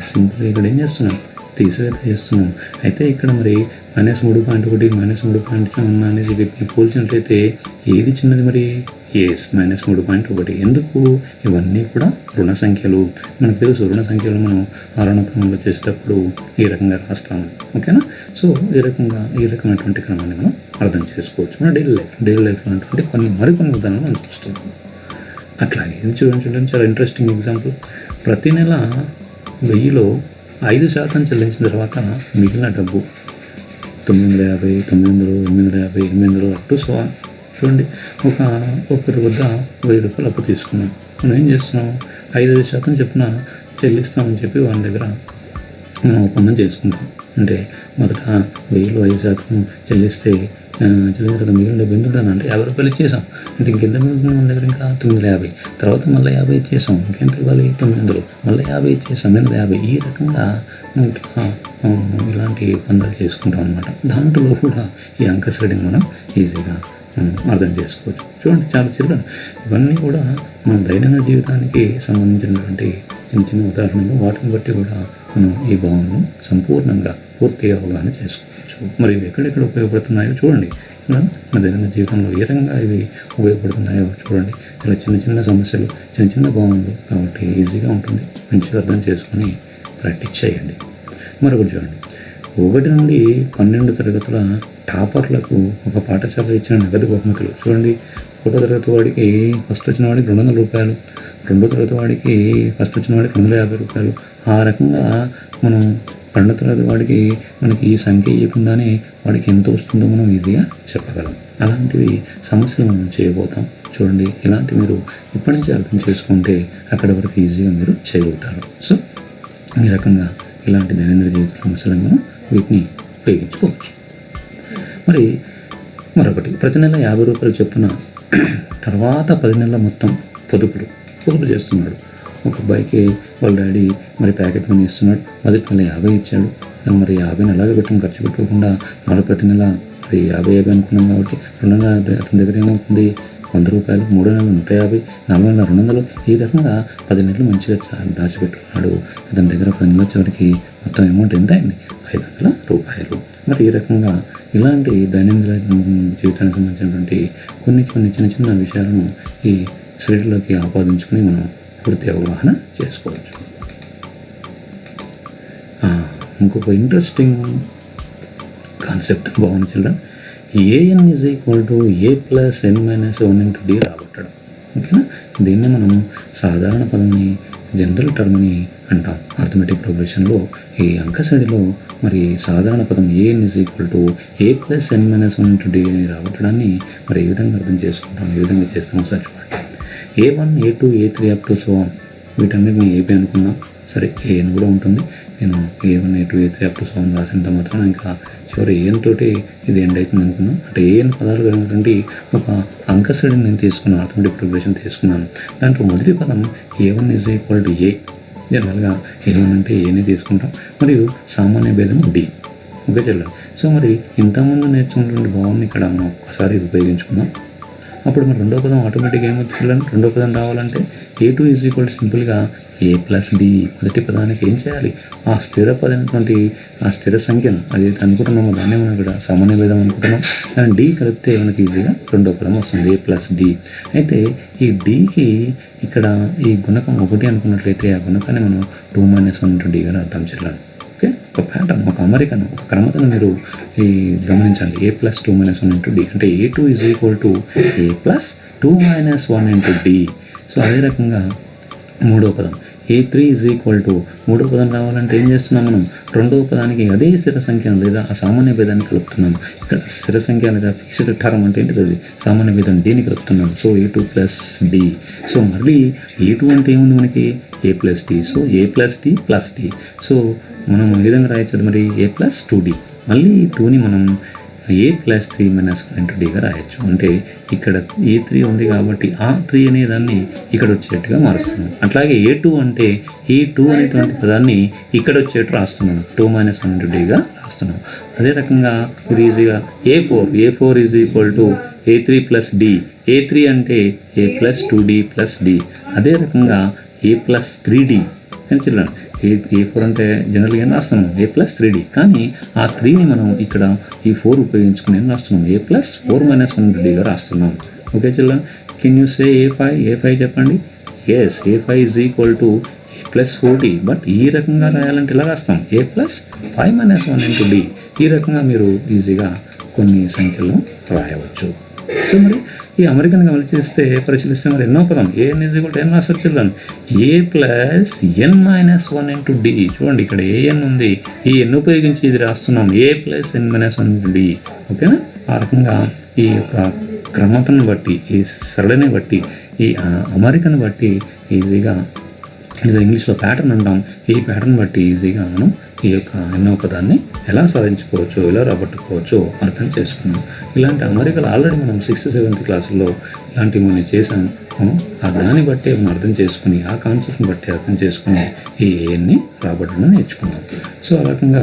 Speaker 1: సింపుల్గా ఇక్కడ ఏం చేస్తున్నాం? తీసివేత చేస్తున్నాం. అయితే ఇక్కడ మరి -3.1, -3.0 అనేది వీటిని పోల్చినట్లయితే ఏది చిన్నది మరి? -3.1. ఎందుకు? ఇవన్నీ కూడా రుణ సంఖ్యలు. మనకు తెలుసు రుణ సంఖ్యలు మనం ఆరోహణ క్రమంలో చేసేటప్పుడు ఈ రకంగా రాస్తాము. ఓకేనా? సో ఈ రకమైనటువంటి క్రమాన్ని మనం అర్థం చేసుకోవచ్చు. మన డైలీ లైఫ్లో ఉన్నటువంటి మరికొన్ని ఉదాహరణలు మనం చూస్తున్నాం. అట్లాగే ఇది చూడండి, చాలా ఇంట్రెస్టింగ్ ఎగ్జాంపుల్. ప్రతి నెల 1000లో 5% చెల్లించిన తర్వాత మిగిలిన డబ్బు 950, 900, 850, 800 అప్ టు సో. చూడండి, ఒకరి వద్ద 1000 రూపాయలు అప్పు తీసుకున్నాం. మనం ఏం చేస్తున్నాం? 5% చొప్పున చెల్లిస్తామని చెప్పి వాళ్ళ దగ్గర మనం ఒప్పందం చేసుకుంటాం. అంటే మొదట 1000లో 5% చెల్లిస్తే చెల్లించిన తర్వాత మిగిలిన డబ్బు ఎంత ఉంటుంది అంటే 50 రూపాయలు ఇచ్చేసాం. అంటే ఇంకెంత మిగులుతుంది మన దగ్గర? ఇంకా 950. తర్వాత మళ్ళీ 50 ఇచ్చేసాం. ఇంకెంత ఇవ్వాలి? 900. మళ్ళీ 50 ఇచ్చేసాం. 850. ఈ రకంగా ఇలాంటి ఒప్పందాలు చేసుకుంటాం అనమాట. దాంట్లో కూడా ఈ అంక శ్రేణిని మనం ఈజీగా అర్థం చేసుకోవచ్చు. చూడండి, చాలా చిల్డ్రన్ ఇవన్నీ కూడా మన దైనందిన జీవితానికి సంబంధించినటువంటి చిన్న ఉదాహరణలు. వాటిని బట్టి కూడా మనం ఈ భావనను సంపూర్ణంగా పూర్తిగా అవగాహన చేసుకోవచ్చు. మరి ఇవి ఎక్కడెక్కడ ఉపయోగపడుతున్నాయో చూడండి. మన దైనందిన జీవితంలో ఏ రకంగా ఇవి ఉపయోగపడుతున్నాయో చూడండి. చాలా చిన్న సమస్యలు, చిన్న భావనలు కాబట్టి ఈజీగా ఉంటుంది. మంచిగా అర్థం చేసుకొని ప్రాక్టీస్ చేయండి. మరొకటి చూడండి, 1 నుండి 12 తరగతుల టాపర్లకు ఒక పాఠశాల ఇచ్చిన నగదు బహుమతులు. చూడండి, 1వ తరగతి వాడికి ఫస్ట్ వచ్చిన వాడికి 200 రూపాయలు, 2వ తరగతి వాడికి ఫస్ట్ వచ్చిన వాడికి 250 రూపాయలు. ఆ రకంగా మనం 12వ తరగతి వాడికి మనకి ఈ సంఖ్య ఇవ్వకుండానే వాడికి ఎంత వస్తుందో మనం ఈజీగా చెప్పగలం. అలాంటివి సమస్యలు మనం చేయబోతాం. చూడండి, ఇలాంటి మీరు ఇప్పటి నుంచి అర్థం చేసుకుంటే అక్కడి వరకు ఈజీగా మీరు చేయగలుగుతారు. సో ఈ రకంగా ఇలాంటి దైనందిన జీవిత సమస్యలను మనం వీటిని ఉపయోగించుకోవచ్చు. మరి మరొకటి, ప్రతి నెల 50 రూపాయలు చొప్పున తర్వాత 10 నెలల మొత్తం పొదుపు చేస్తున్నాడు. ఒక అబ్బాయికి వాళ్ళ డాడీ మరి ప్యాకెట్ మనీ ఇస్తున్నాడు. మొదటి నెల 50 ఇచ్చాడు. అతను మరి 50ని అలాగే ఖర్చు పెట్టుకోకుండా మళ్ళీ ప్రతి నెల మరి 50 అనుకున్నాం కాబట్టి 2 నెలల అతని దగ్గర ఏమవుతుంది? 100 రూపాయలు, 3 నెలలు 150, 4 నెలల 200. ఈ రకంగా 10 నెలలు మంచిగా దాచిపెట్టుకున్నాడు. అతని దగ్గర 10 నెలల చివరికి మొత్తం అమౌంట్ ఎంత అయింది? 500 రూపాయలు. మరి ఈ రకంగా ఇలాంటి దైనందిన జీవితానికి సంబంధించినటువంటి కొన్ని చిన్న విషయాలను ఈ శ్రేణిలోకి ఆపాదించుకొని మనం పూర్తి అవగాహన చేసుకోవచ్చు. ఇంకొక ఇంట్రెస్టింగ్ కాన్సెప్ట్ భావన children, an = a + n - 1 × d రాబట్టడం. ఓకేనా? దీన్ని మనం సాధారణ పదంని, జనరల్ టర్మ్ని అంటాం. అర్థమెటిక్ ప్రోగ్రెషన్లో ఈ అంక శ్రేణిలో మరి సాధారణ పదం an = a + n - 1 × d రాబట్టడాన్ని మరి ఏ విధంగా అర్థం చేసుకుంటాం, ఏ విధంగా చేస్తామో సార్ చూడండి. A1, A2, A3 up to so on. వీటన్నిటిని ఏపీ అనుకుందాం. సరే, ఏఎన్ కూడా ఉంటుంది. నేను A1, A2, A3 up to so on రాసినంత మాత్రం ఇంకా చివరి ఏఎన్ తోటి ఇది ఎండ్ అవుతుంది అనుకున్నాం. అంటే ఏఎన్ పదాలు కలిగినటువంటి ఒక అంక శ్రేణిని నేను తీసుకున్నాను, అర్థమెటిక్ ప్రోగ్రెషన్ తీసుకున్నాను. దాంట్లో మొదటి పదం A1 = A. జనరల్గా A1 అంటే ఏనే తీసుకుంటాం. మరియు సామాన్య భేదం D. ఓకే చెల్లండి. సో మరి ఇంతకుముందు నేర్చుకున్నటువంటి భావాన్ని ఇక్కడ మనం ఒకసారి ఉపయోగించుకుందాం. అప్పుడు మరి రెండో పదం ఆటోమేటిక్గా ఏమొచ్చిందండి? రెండో పదం రావాలంటే A2 = సింపుల్గా A + D. మొదటి పదానికి ఏం చేయాలి? ఆ స్థిర పదమైనటువంటి ఆ స్థిర సంఖ్యను అదైతే అనుకుంటున్నామో దాన్నే మనం ఇక్కడ సామాన్య భేదం అనుకుంటున్నాం. దాన్ని D కలిపితే మనకి ఈజీగా రెండో పదం వస్తుంది, A + D. అయితే ఈ Dకి ఇక్కడ ఈ గుణకం 1 అనుకున్నట్లయితే ఆ గుణకాన్ని మనం 2 - 1 × D గా రాద్దాం చెల్లండి. ఓకే, ఒక ప్యాటర్న్, ఒక అమరికను, ఒక క్రమతను మీరు గమనించాలి. A + 2 - 1 × D అంటే A2 = A + 2 - 1 × D. సో అదే రకంగా మూడో పదం A3 = మూడో పదం రావాలంటే ఏం చేస్తున్నాం మనం? రెండవ పదానికి అదే స్థిర సంఖ్యను లేదా ఆ సామాన్య భేదాన్ని కలుపుతున్నాం. ఇక్కడ స్థిర సంఖ్య లేదా ఫిక్స్డ్ టర్మ్ అంటే ఏంటిది? అది సామాన్య భేదం Dని కలుపుతున్నాం. So A2 + D. సో మళ్ళీ A2 అంటే ఏముంది మనకి? A + D. So A + D + D. So మనం ఏ విధంగా రాయొచ్చు మరి? A + 2D. మళ్ళీ 2ని మనం ఏ ప్లస్ 3 మైనస్ 1 ఇంటూ డీగా రాయొచ్చు. అంటే ఇక్కడ A3 ఉంది కాబట్టి ఆ 3 అనే దాన్ని ఇక్కడ వచ్చేట్టుగా మారుస్తున్నాం. అట్లాగే A2 అంటే ఈ 2 అనేటువంటి పదాన్ని ఇక్కడ వచ్చేట్టు రాస్తున్నాం. 2 మైనస్ 1 ఇంటూ డీగా రాస్తున్నాం. అదే రకంగా మీరు ఈజీగా A4 is equal to A3 plus D. A3 అంటే A plus 2D plus D. అదే రకంగా A ప్లస్ 3D అని చూడండి. A4 అంటే జనరల్గా ఏం రాస్తున్నాం A ప్లస్ 3D, కానీ ఆ 3ని మనం ఇక్కడ ఈ 4 ఉపయోగించుకుని ఏం రాస్తున్నాం A ప్లస్ 4 మైనస్ 1 డీగా రాస్తున్నాం. Okay children, can you say A5 చెప్పండి. Yes, A5 is equal to A plus 4D. But ఈ రకంగా రాయాలంటే ఇలా రాస్తాం A plus 5 minus 1 into D. ఈ రకంగా మీరు ఈజీగా కొన్ని సంఖ్యలను రాయవచ్చు. సో మరి ఈ అమెరికన్ పరిశీలిస్తే మరి ఎన్నో పదం AN is equal to n రాస్తారు children. A plus n minus 1 into D. చూడండి ఇక్కడ AN ఉంది, ఈ n ఉపయోగించి ఇది రాస్తున్నాం A plus n minus 1 into D. ఓకేనా? ఆ రకంగా ఈ యొక్క క్రమతను బట్టి, ఈ సరళిని బట్టి, ఈ అమెరికన్ బట్టి ఈజీగా, ఇది ఇంగ్లీష్లో ప్యాటర్న్ అంటాం, ఈ ప్యాటర్న్ బట్టి ఈజీగా మనం ఈ యొక్క ఎన్నో పదాన్ని ఎలా సాధించుకోవచ్చు, ఎలా రాబట్టుకోవచ్చు అర్థం చేసుకున్నాం. ఇలాంటి అమరికలు ఆల్రెడీ మనం 6th 7th క్లాసుల్లో ఇలాంటివి మనం చేసాం. దాన్ని బట్టి మనం అర్థం చేసుకుని, ఆ కాన్సెప్ట్ని బట్టి అర్థం చేసుకుని ఈ ఏఎన్ని రాబట్టడం నేర్చుకున్నాం. సో ఆ రకంగా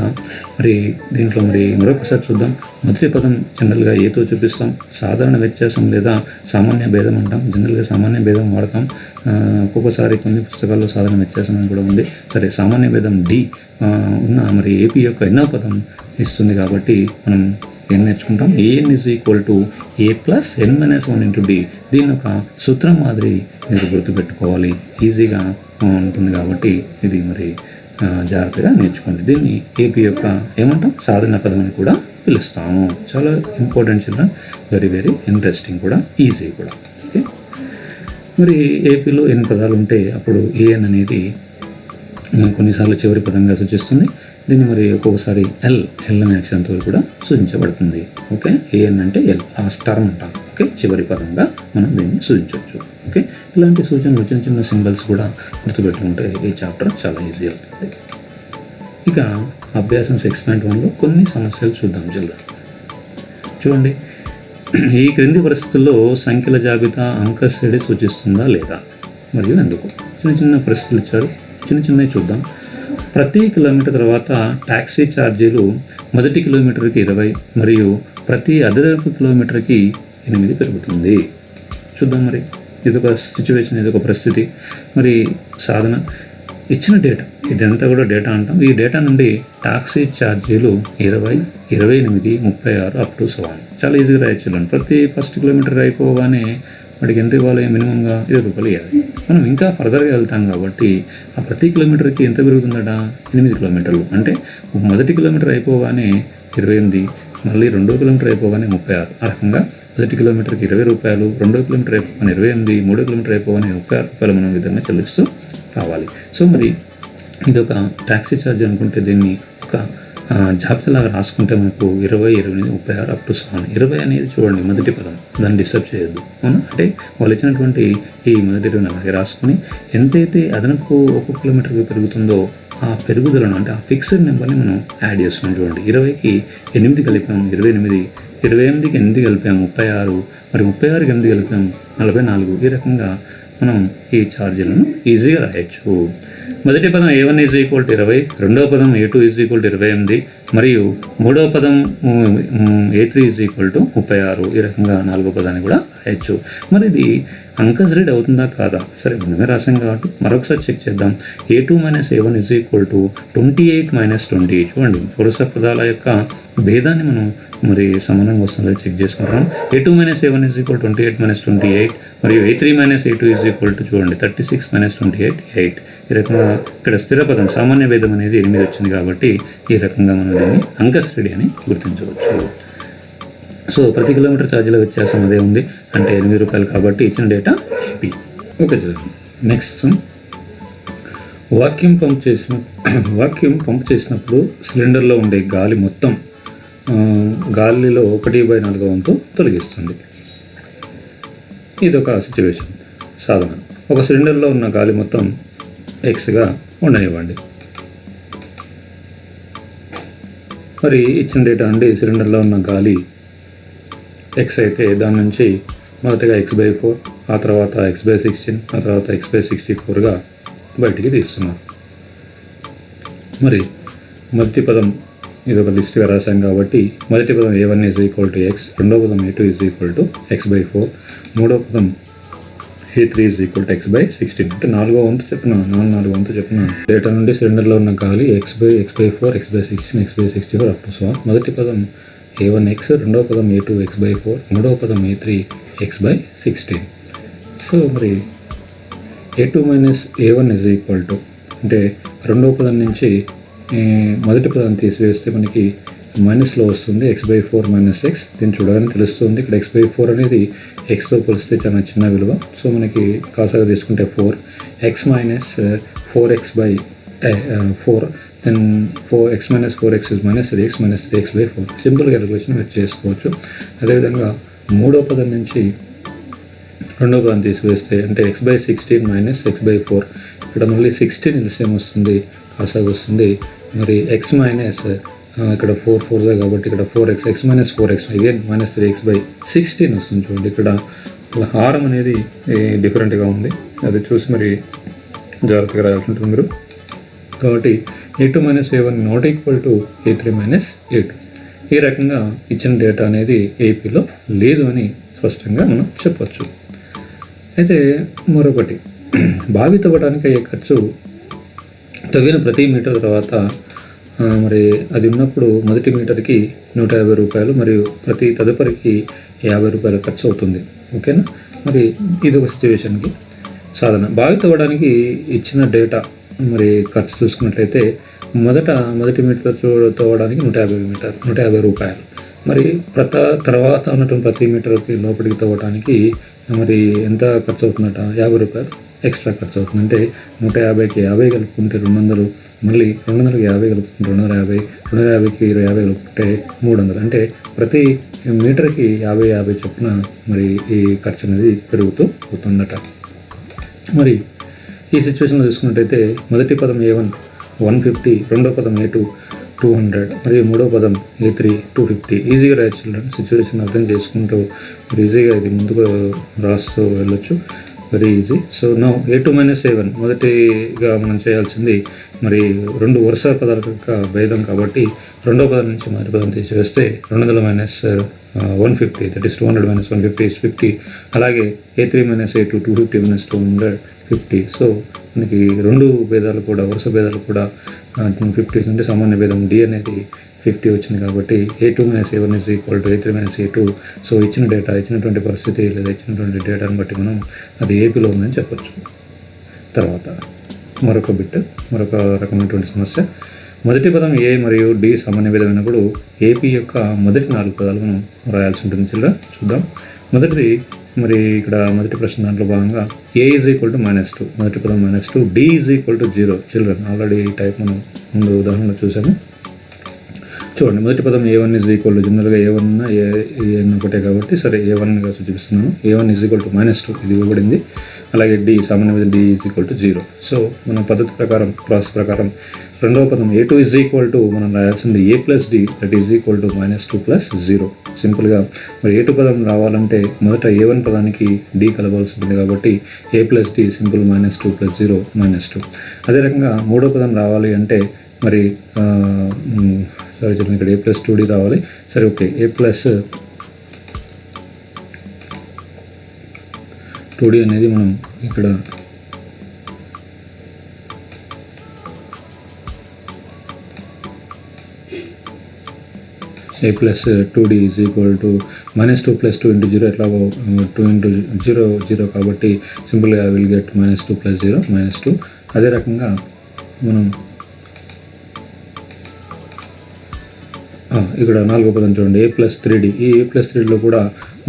Speaker 1: మరి దీంట్లో మరి మరొకసారి చూద్దాం. మొదటి పదం జనరల్గా ఏతో చూపిస్తాం. సాధారణ వ్యత్యాసం లేదా సామాన్య భేదం అంటాం. జనరల్గా సామాన్య భేదం వాడతాం. ఒక్కొక్కసారి కొన్ని పుస్తకాల్లో సాధారణ వ్యత్యాసం అని కూడా ఉంది. సరే, సామాన్య భేదం డి ఉన్న మరి ఏపీ యొక్క ఎన్నో పదం ఇస్తుంది కాబట్టి మనం ఏం నేర్చుకుంటాం. AN is equal to A plus n minus 1 into D. దీని ఒక సూత్రం మాదిరి మీరు గుర్తుపెట్టుకోవాలి, ఈజీగా ఉంటుంది కాబట్టి ఇది మరి జాగ్రత్తగా నేర్చుకోండి. దీన్ని ఏపీ యొక్క ఏమంటాం, సాధారణ పదం అని కూడా పిలుస్తాము. చాలా important children, very very interesting కూడా, ఈజీ కూడా. ఓకే, మరి ఏపీలో ఎన్ని పదాలు ఉంటే అప్పుడు AN అనేది కొన్నిసార్లు చివరి పదంగా సూచిస్తుంది. దీన్ని మరి ఒక్కొక్కసారి ఎల్ అనే అక్షరంతో కూడా సూచించబడుతుంది. ఓకే, AN అంటే ఎల్, లాస్ట్ టర్మ్ అంటాం. ఓకే, చివరి పదంగా మనం దీన్ని సూచించవచ్చు. ఓకే, ఇలాంటి సూచనలు, చిన్న చిన్న సింబల్స్ కూడా గుర్తుపెట్టుకుంటే ఈ చాప్టర్ చాలా ఈజీ అవుతుంది. ఇక అభ్యాసం 6.1లో కొన్ని సమస్యలు చూద్దాం చిల్డ్రన్. చూడండి, ఈ క్రింది పరిస్థితుల్లో సంఖ్యల జాబితా అంకశ్రేణి సూచిస్తుందా లేదా మరియు ఎందుకు? చిన్న చిన్న పరిస్థితులు ఇచ్చారు, చిన్న చిన్నవి చూద్దాం. ప్రతి కిలోమీటర్ తర్వాత ట్యాక్సీ ఛార్జీలు మొదటి కిలోమీటర్కి 20 మరియు ప్రతి అదనపు కిలోమీటర్కి 8 పెరుగుతుంది. చూద్దాం. మరి ఇదొక సిచ్యువేషన్, ఇదొక పరిస్థితి. మరి సాధన ఇచ్చిన డేటా, ఇదంతా కూడా డేటా అంటాం. ఈ డేటా నుండి టాక్సీ ఛార్జీలు 20, 28, 36 అప్ టు 7. చాలా ఈజీగా రాయొచ్చు. ప్రతి ఫస్ట్ కిలోమీటర్ అయిపోగానే వాడికి ఎంత ఇవ్వాలి, మినిమంగా 20 రూపాయలు ఇవ్వాలి. మనం ఇంకా ఫర్దర్గా వెళ్తాం కాబట్టి ఆ ప్రతి కిలోమీటర్కి ఎంత పెరుగుతుందట, 8 కిలోమీటర్లు. అంటే మొదటి కిలోమీటర్ అయిపోగానే 28, మళ్ళీ రెండో కిలోమీటర్ అయిపోగానే 36. ఆ రకంగా మొదటి కిలోమీటర్కి 20 రూపాయలు, రెండో కిలోమీటర్ అయిపోగానే 28, మూడో కిలోమీటర్ అయిపోగానే 36 రూపాయలు మనం విధంగా చెల్లిస్తూ రావాలి. సో మరి ఇది ఒక ట్యాక్సీ ఛార్జ్ అనుకుంటే దీన్ని ఒక జాబితాలాగా రాసుకుంటే మనకు 20, 28, 36 అప్ టు 7. 20 అనేది చూడండి మొదటి పదం, దాన్ని డిస్టర్బ్ చేయొద్దు. అవునా? అంటే వాళ్ళు ఇచ్చినటువంటి ఈ మొదటి 20 అలాగే రాసుకుని ఎంతైతే అదనపు 1 కిలోమీటర్కి పెరుగుతుందో ఆ పెరుగుదలను, అంటే ఆ ఫిక్స్డ్ నెంబర్ని మనం యాడ్ చేస్తున్నాం. చూడండి, 20కి 8 కలిపాము 28, 28కి 8 కలిపాము 36, మరి 36కి 8 కలిపాము 44. ఈ రకంగా మనం ఈ ఛార్జీలను ఈజీగా రాయొచ్చు. మొదటి పదం A1 ఈజ్ ఈక్వల్ టు 20, రెండవ పదం A2 ఈజ్ ఈక్వల్ టు 28 మరియు మూడవ పదం A3 ఈజ్ ఈక్వల్ టు 36. ఈ రకంగా నాలుగో పదాన్ని కూడా రాయొచ్చు. మరి ఇది అంకశ్రేణి అవుతుందా కాదా? సరే, మనమే రాసాం కాబట్టి మరొకసారి చెక్ చేద్దాం. A2 minus A1 is equal to 28 minus 20. చూడండి, వరుస పదాల యొక్క భేదాన్ని మనం మరి సమానంగా వస్తుందో చెక్ చేసుకుంటాం. A2 minus A1 is equal 28 minus 28 మరియు A3 minus A2 is equal to చూడండి 36 మైనస్ 28, 8. ఈ రకంగా ఇక్కడ స్థిర పదం సామాన్య భేదం అనేది 8 వచ్చింది కాబట్టి ఈ రకంగా మనం దీన్ని అంకశ్రేణి అని గుర్తించవచ్చు. సో ప్రతి కిలోమీటర్ ఛార్జీల వ్యత్యాసం అదే ఉంది, అంటే 8 రూపాయలు కాబట్టి ఇచ్చిన data AP. Okay, next vacuum pump చేసినప్పుడు సిలిండర్లో ఉండే గాలి మొత్తం గాలిలో 1/4 వంతు తొలగిస్తుంది. ఇది ఒక సిచ్యువేషన్. సాధన, ఒక సిలిండర్లో ఉన్న గాలి మొత్తం Xగా ఉండనివ్వండి. మరి ఇచ్చిన డేటా అండి సిలిండర్లో ఉన్న గాలి ఎక్స్ అయితే దాని నుంచి మొదటగా x/4, ఆ తర్వాత x/16, ఆ తర్వాత x/64గా బయటికి తీస్తున్నారు. మరి మొదటి పదం ఇది ఒక లిస్ట్గా రాశాం కాబట్టి మొదటి పదం a1 = x, రెండో పదం a2 = x/4, మూడో పదం a3 = x/16. అంటే నాలుగో వంతు చెప్పిన డేటా నుండి సిలిండర్లో ఉన్న గాలి x/4, x/16, x/64 up to so on. మొదటి పదం a1x, రెండో పదం a2 x/4, మూడో పదం a3 x/16. సో మరి a2 - a1 అంటే రెండో పదం నుంచి మొదటి పదం తీసివేస్తే మనకి మైనస్లో వస్తుంది x/4 - x. దీన్ని చూడగానే తెలుస్తుంది ఇక్కడ x/4 అనేది xతో పోలిస్తే చాలా చిన్న విలువ. సో మనకి కాసాగా తీసుకుంటే 4, x - 4x/4, then 4x - 4x is -3x - 3x/4. Simple calculation మీరు చేసుకోవచ్చు. అదేవిధంగా మూడో పదం నుంచి రెండో పదం తీసివేస్తే అంటే x/16 - x/4, ఇక్కడ మళ్ళీ 16 ఎల్సిఎం వస్తుంది, కాసాగా వస్తుంది. మరి x ఇక్కడ 4 4 కాబట్టి ఇక్కడ 4x, x - 4x again -3x/16 వస్తుంది. చూడండి ఇక్కడ హారం అనేది డిఫరెంట్గా ఉంది, అది చూసి మరి జాగ్రత్తగా రాయాల్సి ఉంటుంది మీరు. కాబట్టి a2 - a1 not equal to a3 - a2. ఈ రకంగా ఇచ్చిన డేటా అనేది ఏపీలో లేదు అని స్పష్టంగా మనం చెప్పచ్చు. అయితే మరొకటి, బావి తవ్వడానికి అయ్యే ఖర్చు తవ్విన ప్రతి మీటర్ తర్వాత మరి అది ఉన్నప్పుడు మొదటి మీటర్కి 150 రూపాయలు మరియు ప్రతి తదుపరికి 50 రూపాయల ఖర్చు అవుతుంది. ఓకేనా. మరి ఇది ఒక సిచ్యువేషన్కి సాధన. బావి తవ్వడానికి ఇచ్చిన డేటా మరి ఖర్చు చూసుకున్నట్లయితే మొదటి మీటర్ తవ్వడానికి 150 రూపాయలు. మరి తర్వాత ఉన్నటువంటి ప్రతి మీటర్కి లోపలికి తవ్వడానికి మరి ఎంత ఖర్చు అవుతుందట? 50 రూపాయలు ఎక్స్ట్రా ఖర్చు అవుతుంది. అంటే 150కి 50 కలుపుకుంటే 200, మళ్ళీ 200కి 50 కలుపుకుంటే 250, 250కి 50 కలుపుకుంటే 300. అంటే ప్రతి మీటర్కి 50 చొప్పున మరి ఈ ఖర్చు అనేది పెరుగుతూ పోతుందట. మరి ఈ సిచ్యువేషన్లో చూసుకున్నట్టయితే మొదటి పదం a1 150, రెండో పదం a2 200 మరియు మూడో పదం a3 250. ఈజీగా రాయొచ్చు చిల్డ్రన్. సిచ్యువేషన్ అర్థం చేసుకుంటూ మరి ఈజీగా ఇది ముందుకు రాస్తూ వెళ్ళొచ్చు. Very easy. So now a2 - a1 మొదటిగా మనం చేయాల్సింది మరి రెండు వరుస పదాల యొక్క భేదం కాబట్టి రెండో పదం నుంచి మొదటి పదం తీసివేస్తే 200 - 150, దట్ ఈస్ 200 - 150 is 50. అలాగే a3 - a2 250 - 250. సో మనకి రెండు భేదాలు కూడా వరుస భేదాలు కూడా 50 అంటే సామాన్య భేదం d అనేది 50 వచ్చింది కాబట్టి a2 - a1 = a3 - a2. So ఇచ్చిన డేటా, ఇచ్చినటువంటి పరిస్థితి లేదా ఇచ్చినటువంటి డేటాను బట్టి మనం అది ఏపీలో ఉందని చెప్పచ్చు. తర్వాత మరొక రకమైనటువంటి సమస్య. మొదటి పదం ఏ మరియు డి సామాన్య భేదమైనప్పుడు ఏపీ యొక్క మొదటి 4 పదాలు మనం రాయాల్సి ఉంటుంది. చూద్దాం. మొదటిది మరి ఇక్కడ మొదటి ప్రశ్న దాంట్లో భాగంగా a = -2, మొదటి పదం -2, d = 0. చిల్డ్రన్ ఆల్రెడీ ఈ టైప్ మనం ముందు ఉదాహరణలో చూసాము. చూడండి, మొదటి పదం a1 జనరల్గా a1 a ఒకటే కాబట్టి సరే a1గా చూపిస్తున్నాను. a1 -2 ఇది ఇవ్వబడింది. అలాగే d సామాన్య మీద d = 0. సో మన పద్ధతి ప్రకారం, ప్రాసెస్ ప్రకారం రెండవ పదం a2 మనం రాయాల్సింది a + d, that is equal to -2 + 0. సింపుల్గా మరి a2 పదం రావాలంటే మొదట a1 పదానికి d కలవాల్సి ఉంటుంది కాబట్టి a + d సింపుల్ -2 + 0 -2. అదే రకంగా మూడో పదం రావాలి అంటే మరి సరే చెప్పండి, ఇక్కడ a + 2d రావాలి. సరే ఓకే, a + 2d అనేది మనం ఇక్కడ a + 2d is equal to -2 + 2 × 0 ఎట్లాగో 2 × 0 0 కాబట్టి సింపుల్గా విల్ గెట్ -2 + 0 -2. అదే రకంగా మనం ఇక్కడ నాలుగో పదం చూడండి, a + 3d. ఈ a + 3dలో కూడా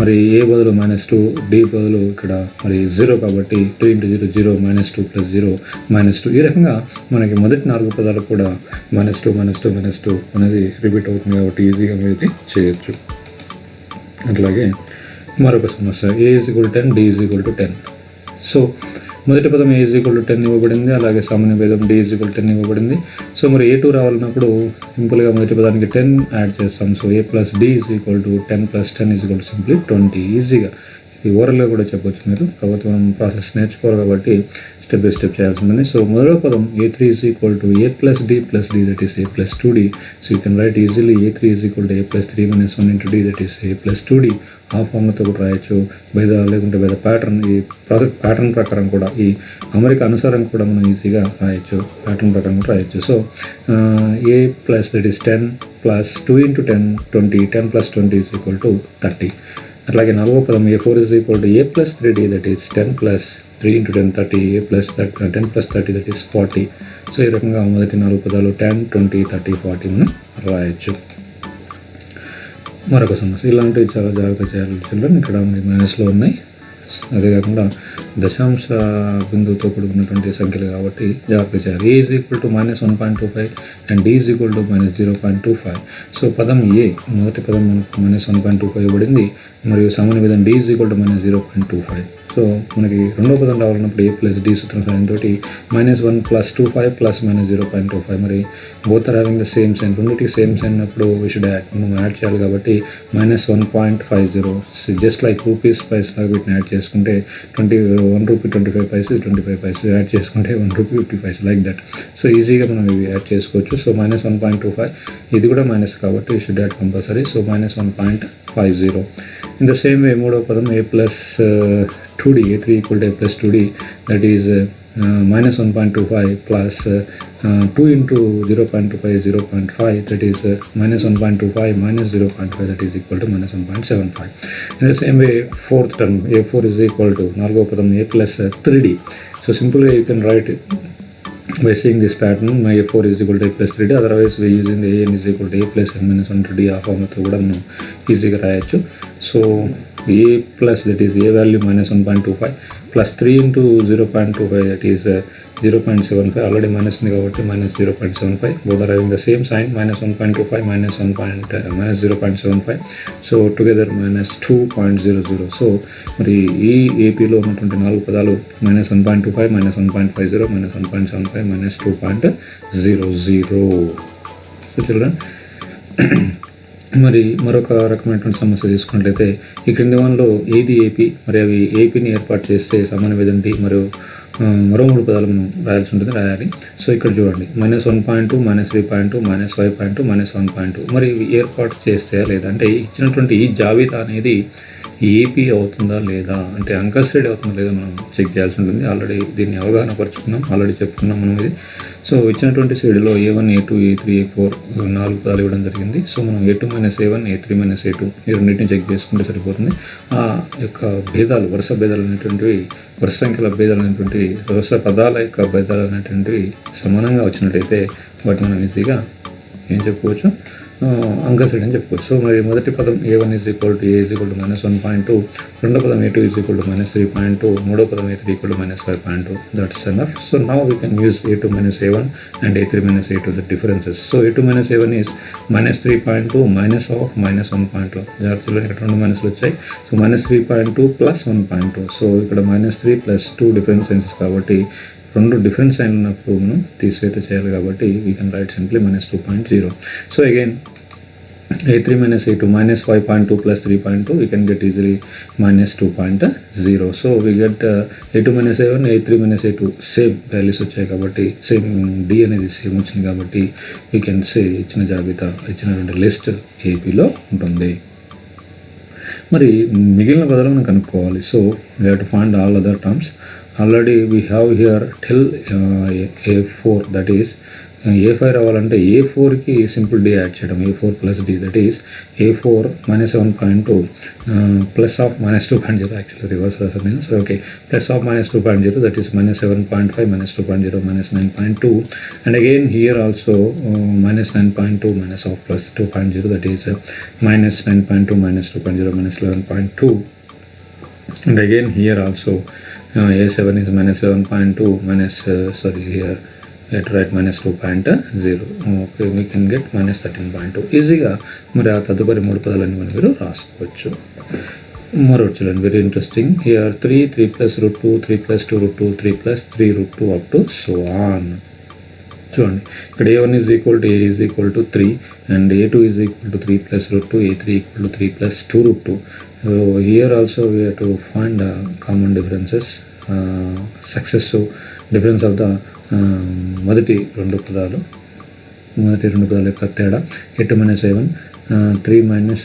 Speaker 1: మరి a బదులు -2, d బదులు ఇక్కడ మరి 0 కాబట్టి 3 × 0 0, -2 + 0 -2. ఈ రకంగా మనకి మొదటి 4 పదాలు కూడా -2 -2 -2 అనేది రిపీట్ అవుతుంది కాబట్టి ఈజీగా మీరు ఇది చేయొచ్చు. అట్లాగే మరొక సమస్య, a = 10, d = 10. సో మొదటి పదం A = 10 ఇవ్వబడింది, అలాగే సామాన్య భేదం D = 10 ఇవ్వబడింది. సో మరి A2 రావాలన్నప్పుడు సింపుల్గా మొదటి పదానికి 10 యాడ్ చేస్తాం. So A + D = 10 + 10 = simply 20. ఈజీగా ఇది ఓరల్గా కూడా చెప్పొచ్చు మీరు, కాబట్టి మనం ప్రాసెస్ నేర్చుకోవాలి కాబట్టి స్టెప్ బై స్టెప్ చేయాల్సి ఉంటుంది. సో మొదటి పదం A3 = A + D + D, that is A + 2D. So you can write easily A3 = A + 3 - 1 × D, that is A + 2D. ఆ ఫార్ములాతో కూడా రాయొచ్చు. భేద లేకుంటే భేద ప్యాటర్న్, ఈ ప్రాజెక్ట్ ప్యాటర్న్ ప్రకారం కూడా, ఈ అమరిక అనుసారం కూడా మనం ఈజీగా రాయొచ్చు, ప్యాటర్న్ ప్రకారం కూడా రాయొచ్చు. So A + that is 10 + 2 × 10 20, 10 + 20 = 30. అట్లాగే నాలుగో పదం A4 = A + 3D, that is 10 + 3 × 10 30, A + 10 + 30, that is 40. So ఈ రకంగా మొదటి 4 పదాలు 10 20 30 40 మనం రాయొచ్చు. మరొక సమస్య, ఇలాంటివి చాలా జాగ్రత్త చేయాలి చిల్డ్రన్. ఇక్కడ మైనస్లో ఉన్నాయి, అదే కాకుండా దశాంశ బిందువుతో కూడుకున్నటువంటి సంఖ్యలు కాబట్టి జాగ్రత్త చేయాలి. A = -1.25 and D = -0.25. సో పదం A, మొదటి పదం మనకు -1.25 ఇవ్వబడింది, మరియు సామాన్య విధం D = -0.25. సో మనకి రెండో పదం రావాలన్నప్పుడు A + D సూత్రం సహాయంతో -1 + 25 + -0.25. మరి both are having the same sign, రెండింటికి సేమ్ సైన్ ఉన్నప్పుడు మనం యాడ్ చేయాలి కాబట్టి -1.50. జస్ట్ లైక్ రూపీస్ పైస్ లాగా వీటిని యాడ్ చేసుకుంటే 1 రూపీ 25 పైసలు, 25 పైసలు యాడ్ చేసుకుంటే 1 రూపీ 50 పైసలు, లైక్ దట్. సో ఈజీగా మనం ఇవి యాడ్ చేసుకోవచ్చు. సో -1.25, ఇది కూడా మైనస్ కాబట్టి you should add compulsory. So -1.50. In the same way మూడో పదం A + 2D, A3 = A + 2D, that is -1.25 plus 2 × 0.25 0.5, that is -1.25 - 0.5, that is equal to -1.75. In the same way fourth term A4 = నాలుగో పదం A + 3D. So simply you can write it by seeing this pattern. My A4 = A + 3D, otherwise we using the AN = A + n - 1 to D ఆ ఫార్ములాతో కూడా మనం ఈజీగా రాయొచ్చు. So A plus, that is A value -1.25 plus 3 × 0.25, that is 0.75. Already minus ఉంది కాబట్టి -0.75. Both are having the same sign, -1.25 -0.75. So together -2.00. So మరి ఈ ఏపీలో ఉన్నటువంటి 4 పదాలు -1.25 -1.50 -1.75 -2.00. సో చిల్డ్రన్, మరి మరొక రకమైనటువంటి సమస్య తీసుకున్నట్లయితే ఈ క్రింది వానిలో ఏది ఏపీ, మరి అవి ఏపీని ఏర్పాటు చేస్తే సామాన్య విధం D, మరియు మరో 3 పదాలు మనం రాయాల్సి ఉంటుంది, రాయాలి. సో ఇక్కడ చూడండి -1.2 -3.2 -5.2 -1.2. మరి ఇవి ఏర్పాటు చేస్తే లేదా అంటే ఇచ్చినటువంటి ఈ జాబితా అనేది ఏపీ అవుతుందా లేదా, అంటే అంకశ్రేణి అవుతుందా లేదా మనం చెక్ చేయాల్సి ఉంటుంది. ఆల్రెడీ దీన్ని అవగాహన పరుచుకున్నాం, ఆల్రెడీ చెప్పుకున్నాం మనం ఇది. సో ఇచ్చినటువంటి శ్రేణిలో A1 A2 A3 A4 4 పదాలు ఇవ్వడం జరిగింది. సో మనం A2 - A1 A3 - A2 ఈ రెండింటిని చెక్ చేసుకుంటే సరిపోతుంది. ఆ యొక్క భేదాలు, వరుస భేదాలు అనేటువంటివి, వరుస సంఖ్యల భేదాలు అనేటువంటివి, వరుస పదాల యొక్క భేదాలు అనేటువంటివి సమానంగా వచ్చినట్టయితే వాటి మనం ఈజీగా ఏం చెప్పుకోవచ్చు, అంకశ్రేణి అని చెప్పుకోవచ్చు. సో మరి మొదటి పదం A1 = A -1.2, రెండో పదం A2 = -3.2, మూడో పదం A3 = -5.2. That's enough. So now we can use A2 - A1 and A3 - A2 the differences. So A2 - A1 is -3.2 -1.2. జాగ్రత్తలో ఇక్కడ 2 మైనస్లు వచ్చాయి. సో -3.2 + 1.2. సో ఇక్కడ -3 + 2 డిఫరెన్స్ సైన్సెస్ కాబట్టి 2 డిఫరెన్స్ సైన్ ఉన్నప్పుడు మనం తీసివేత చేయాలి కాబట్టి we can write simply -2.0. So again A3 - A2 -5.2 + 3.2, we can get easily -2.0. So we get A2 - A1 A3 - A2 same values వచ్చాయి కాబట్టి, సేమ్ D అనేది సేమ్ వచ్చింది కాబట్టి వీ కెన్ సే ఇచ్చిన జాబితా, ఇచ్చినటువంటి లిస్ట్ ఏపీలో ఉంటుంది. మరి మిగిలిన పదాలు మనం కనుక్కోవాలి. So we have to find all other terms. Already we have here till A4, that is A5 రావాలంటే A4కి సింపుల్ D యాడ్ చేయడం, A4 + D, that is A4 -1.2 plus of -2.0, actually reverse రాసాను నేను. So okay, plus of -2.0, that is -7.5 -2.0 -9.2, and again here also -9.2 - +2.0, that is -9.2 -2.0 -11.2, and again here also A7 is -7.2 here let write -2.0. okay, we can get -13.2 ఈజీగా. మరి ఆ తదుపరి 3 పదాలన్నీ మనం మీరు రాసుకోవచ్చు. Moreover, children, very interesting. Here 3 plus root 2, 3 plus 2 root 2, 3 plus 3 root 2 up to so on. చూడండి ఇక్కడ a1 is equal to a is equal to 3 and a2 is equal to 3 plus root 2, a3 equal to 3 plus 2 root 2. So here also we have to find the common differences, successive difference of the మొదటి రెండు పదాలు యొక్క తేడా. 8 minus 7 3 minus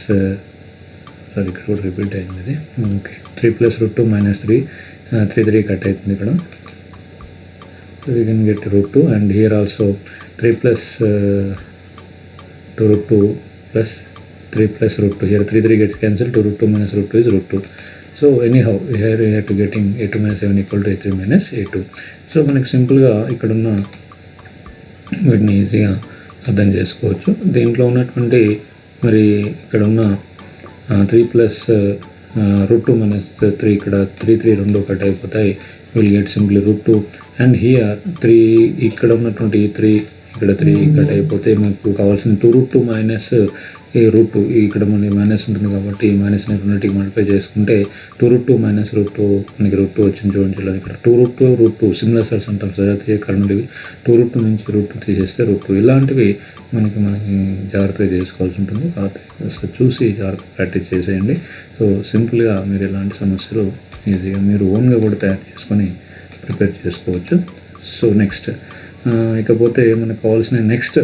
Speaker 1: sorry ఇక్కడ కూడా repeat అయింది ఇది. Okay 3 plus root 2 minus 3 3 cut అవుతుంది ఇక్కడ. So we can get root 2 and here also 3 plus 2 root 2 plus 3 plus root 2. Here 3 gets cancelled. 2 root 2 minus root 2 is root 2. So anyhow here we have to getting a2 minus 7 equal to a3 minus a2. So మనకి సింపుల్గా ఇక్కడున్న వీటిని ఈజీగా అర్థం చేసుకోవచ్చు. దీంట్లో ఉన్నటువంటి మరి ఇక్కడ ఉన్న 3 plus root 2 minus 3 ఇక్కడ 3 రెండు కట్ అయిపోతాయి. Will get simply root 2 and here 3 ఇక్కడ ఉన్నటువంటి 3 ఇక్కడ 3 కట్ అయిపోతే మనకు కావాల్సిన 2 root 2 మైనస్ ఈ రూట్ 2 ఇక్కడ మనకి మైనస్ ఉంటుంది కాబట్టి ఈ మైనస్ని రెండింటికి మల్టిప్లై చేసుకుంటే 2 root 2 minus root 2 మనకి root 2 వచ్చింది చూడండి. ఇక్కడ 2 root 2 సిమిలర్ సర్స్ అంటాం సజాతీయ కరణుడివి. 2 root 2 నుంచి root 2 తీసేస్తే root 2 ఇలాంటివి మనకి జాగ్రత్తగా చేసుకోవాల్సి ఉంటుంది. కాబట్టి చూసి జాగ్రత్తగా ప్రాక్టీస్ చేసేయండి. సో సింపుల్గా మీరు ఇలాంటి సమస్యలు ఈజీగా మీరు ఓన్గా కూడా తయారు చేసుకొని ప్రిపేర్ చేసుకోవచ్చు. సో నెక్స్ట్ ఇకపోతే మనకు కావాల్సిన నెక్స్ట్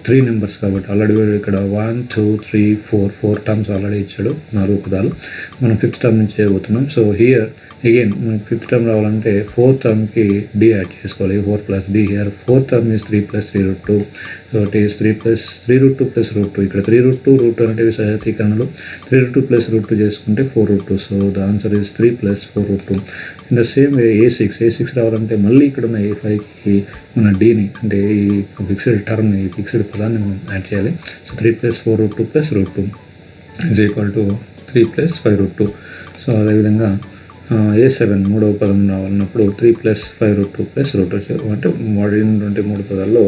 Speaker 1: 3 నెంబర్స్ కాబట్టి ఆల్రెడీ ఇక్కడ 1 2 3 4 టర్మ్స్ ఆల్రెడీ ఇచ్చాడు 4 పదాలు. మనం 5th టర్మ్ నుంచి చేయబోతున్నాం. సో హియర్ అగైన్ మనకి 5th టర్మ్ రావాలంటే 4th టర్మ్కి d యాడ్ చేసుకోవాలి. 4 plus d. Here 4th term is 3 plus 3 root 2. So it is 3 plus 3 root 2 plus root 2. ఇక్కడ 3 root 2 root 2 అనేవి సజాతీకరణలు. 3 root 2 plus root 2 చేసుకుంటే 4 root 2. So the answer is 3 plus 4 root 2. In the same way a6 రావాలంటే మళ్ళీ ఇక్కడ ఉన్న a5కి మన డీని అంటే ఈ ఫిక్స్డ్ టర్మ్ని ఈ ఫిక్స్డ్ పదాన్ని మనం యాడ్ చేయాలి. So 3 plus 4 root 2 plus root 2 is equal to 3 plus 5 root 2. So అదేవిధంగా a7 మూడవ పదం రావాలన్నప్పుడు 3 plus 5 root 2 plus root 2 అంటే వాడినటువంటి 3 పదాల్లో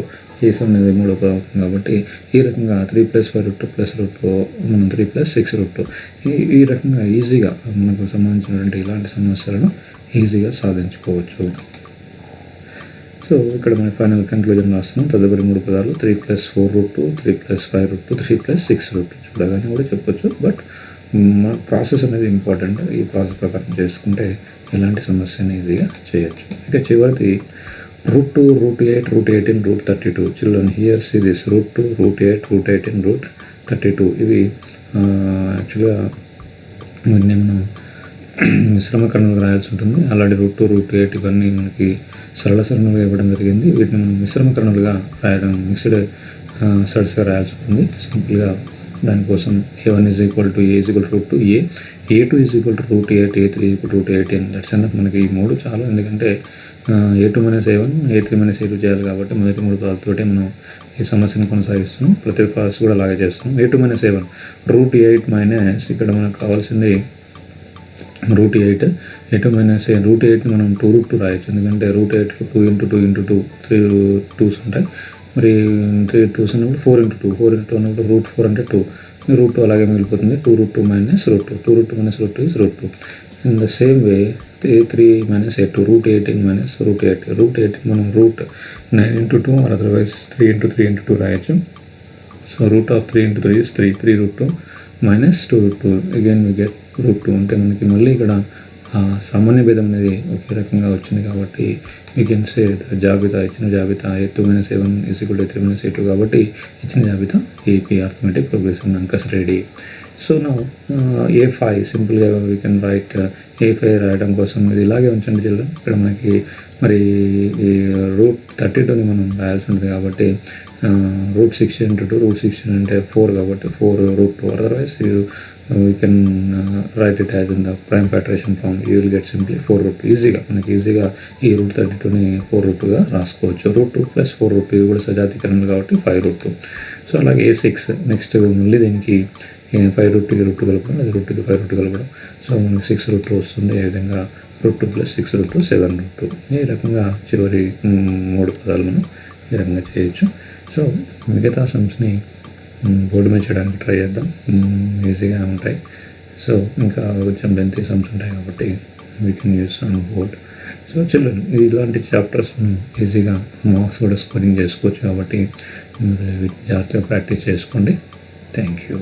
Speaker 1: a7 అనేది మూడవ పదం అవుతుంది కాబట్టి ఈ రకంగా 3 plus 5 root 2 plus root 2 మనం 3 plus 6 root 2 ఈ రకంగా ఈజీగా మనకు సంబంధించినటువంటి ఇలాంటి సమస్యలను ఈజీగా సాధించుకోవచ్చు. సో ఇక్కడ మన ఫైనల్ కంక్లూజన్ రాస్తున్నాం. తదుపరి 3 పదాలు 3 plus 4 root 2, 3 plus 5 root 2, 3 plus 6 root 2 చూడగానే కూడా చెప్పొచ్చు. బట్ మన ప్రాసెస్ అనేది ఇంపార్టెంట్. ఈ ప్రాసెస్ ప్రకారం చేసుకుంటే ఎలాంటి సమస్యని ఈజీగా చేయొచ్చు. ఇక చివరిది root 2, root 8, root 18, root 32. Children, here see this root 2, root 8, root 18, root 32. ఇవి యాక్చువల్గా వీటిని మనం మిశ్రమ కరణాలు రాయాల్సి ఉంటుంది. ఆల్రెడీ root 2, root 8 ఇవన్నీ మనకి సరళ సరణులుగా ఇవ్వడం జరిగింది. వీటిని మనం మిశ్రమ కరణాలుగా రాయడం మిక్స్డ్ సర్డ్స్గా రాయాల్సి ఉంటుంది. సింపుల్గా దానికోసం a1 is equal to a is equal to root 2a, a2 is equal to root 8, a3 is equal to root 18. That's enough. మనకి ఈ 3 చాలు. ఎందుకంటే a2 minus a1, a3 minus a2 చేయాలి కాబట్టి మొదటి 3 పదాలతోటే మనం ఈ సమస్యను కొనసాగిస్తున్నాం. ప్రతి ప్రాసెస్ కూడా అలాగే చేస్తున్నాం. a2 minus a1 root 8 minus ఇక్కడ మనకు కావాల్సింది root 8. a2 minus a root 8 మనం 2 root 2 రాయొచ్చు. ఎందుకంటే root 8 2 into 2 into 2 3 2s ఉంటాయి. మరి 3 2s అన్నప్పుడు 4 into 2 4 into 2 అన్నప్పుడు root 4 అంటే 2. root 2 అలాగే మిగిలిపోతుంది. 2 root 2 minus root 2. 2 root 2 minus root 2 is root 2. In the same way a3 minus a2 root 18 minus root 8. root 18 మనం root 9 into 2 or otherwise 3 into 3 into 2 రాయొచ్చు. So root of 3 into 3 is 3 root 2 minus 2 root 2. again we get root 2. అంటే మనకి మళ్ళీ ఇక్కడ సామాన్య భేదం అనేది ఒకే రకంగా వచ్చింది కాబట్టి వీ కెన్ సే జాబితా ఇచ్చిన జాబితా a2 minus a1 is equal to a3 minus a2 కాబట్టి ఇచ్చిన జాబితా AP arithmetic progression అంకస్ రెడీ. సో నా a5 సింపుల్గా వీ కెన్ రైట్ a5 రాయడం కోసం ఇది ఇలాగే ఉంచండి చిల్డ్రన్. ఇక్కడ మనకి మరి ఈ root 32ని మనం రాయాల్సి ఉంటుంది కాబట్టి root 16 into 2 root 16 అంటే 4 కాబట్టి 4 root 2 otherwise we can write it as in the prime factorization form. You will get simply 4 root 2 ఈజీగా మనకి ఈజీగా ఈ root 32ని 4 root 2గా రాసుకోవచ్చు. root 2 plus 4 root 2 కూడా సజాతీకరణలు కాబట్టి 5 root 2. సో అలాగే a6 నెక్స్ట్ మళ్ళీ దీనికి 5 root 2 root 2 కలపడం, అది root 2 5 root 2 కలపడం. సో మనకి 6 root 2 వస్తుంది. ఈ విధంగా root 2 plus 6 root 2 7 root 2. ఈ రకంగా చివరి 3 పదాలు మనం ఈ రకంగా చేయొచ్చు. సో మిగతా సమ్స్ని బోర్డు మీద చేయడానికి ట్రై చేద్దాం. ఈజీగా ఉంటాయి. సో ఇంకా కొంచెం లెంతీ సమ్స్ ఉంటాయి కాబట్టి we can use on board. So children ఇలాంటి చాప్టర్స్ ఈజీగా మార్క్స్ కూడా స్కోరింగ్ చేసుకోవచ్చు కాబట్టి జాగ్రత్తగా ప్రాక్టీస్ చేసుకోండి. Thank you.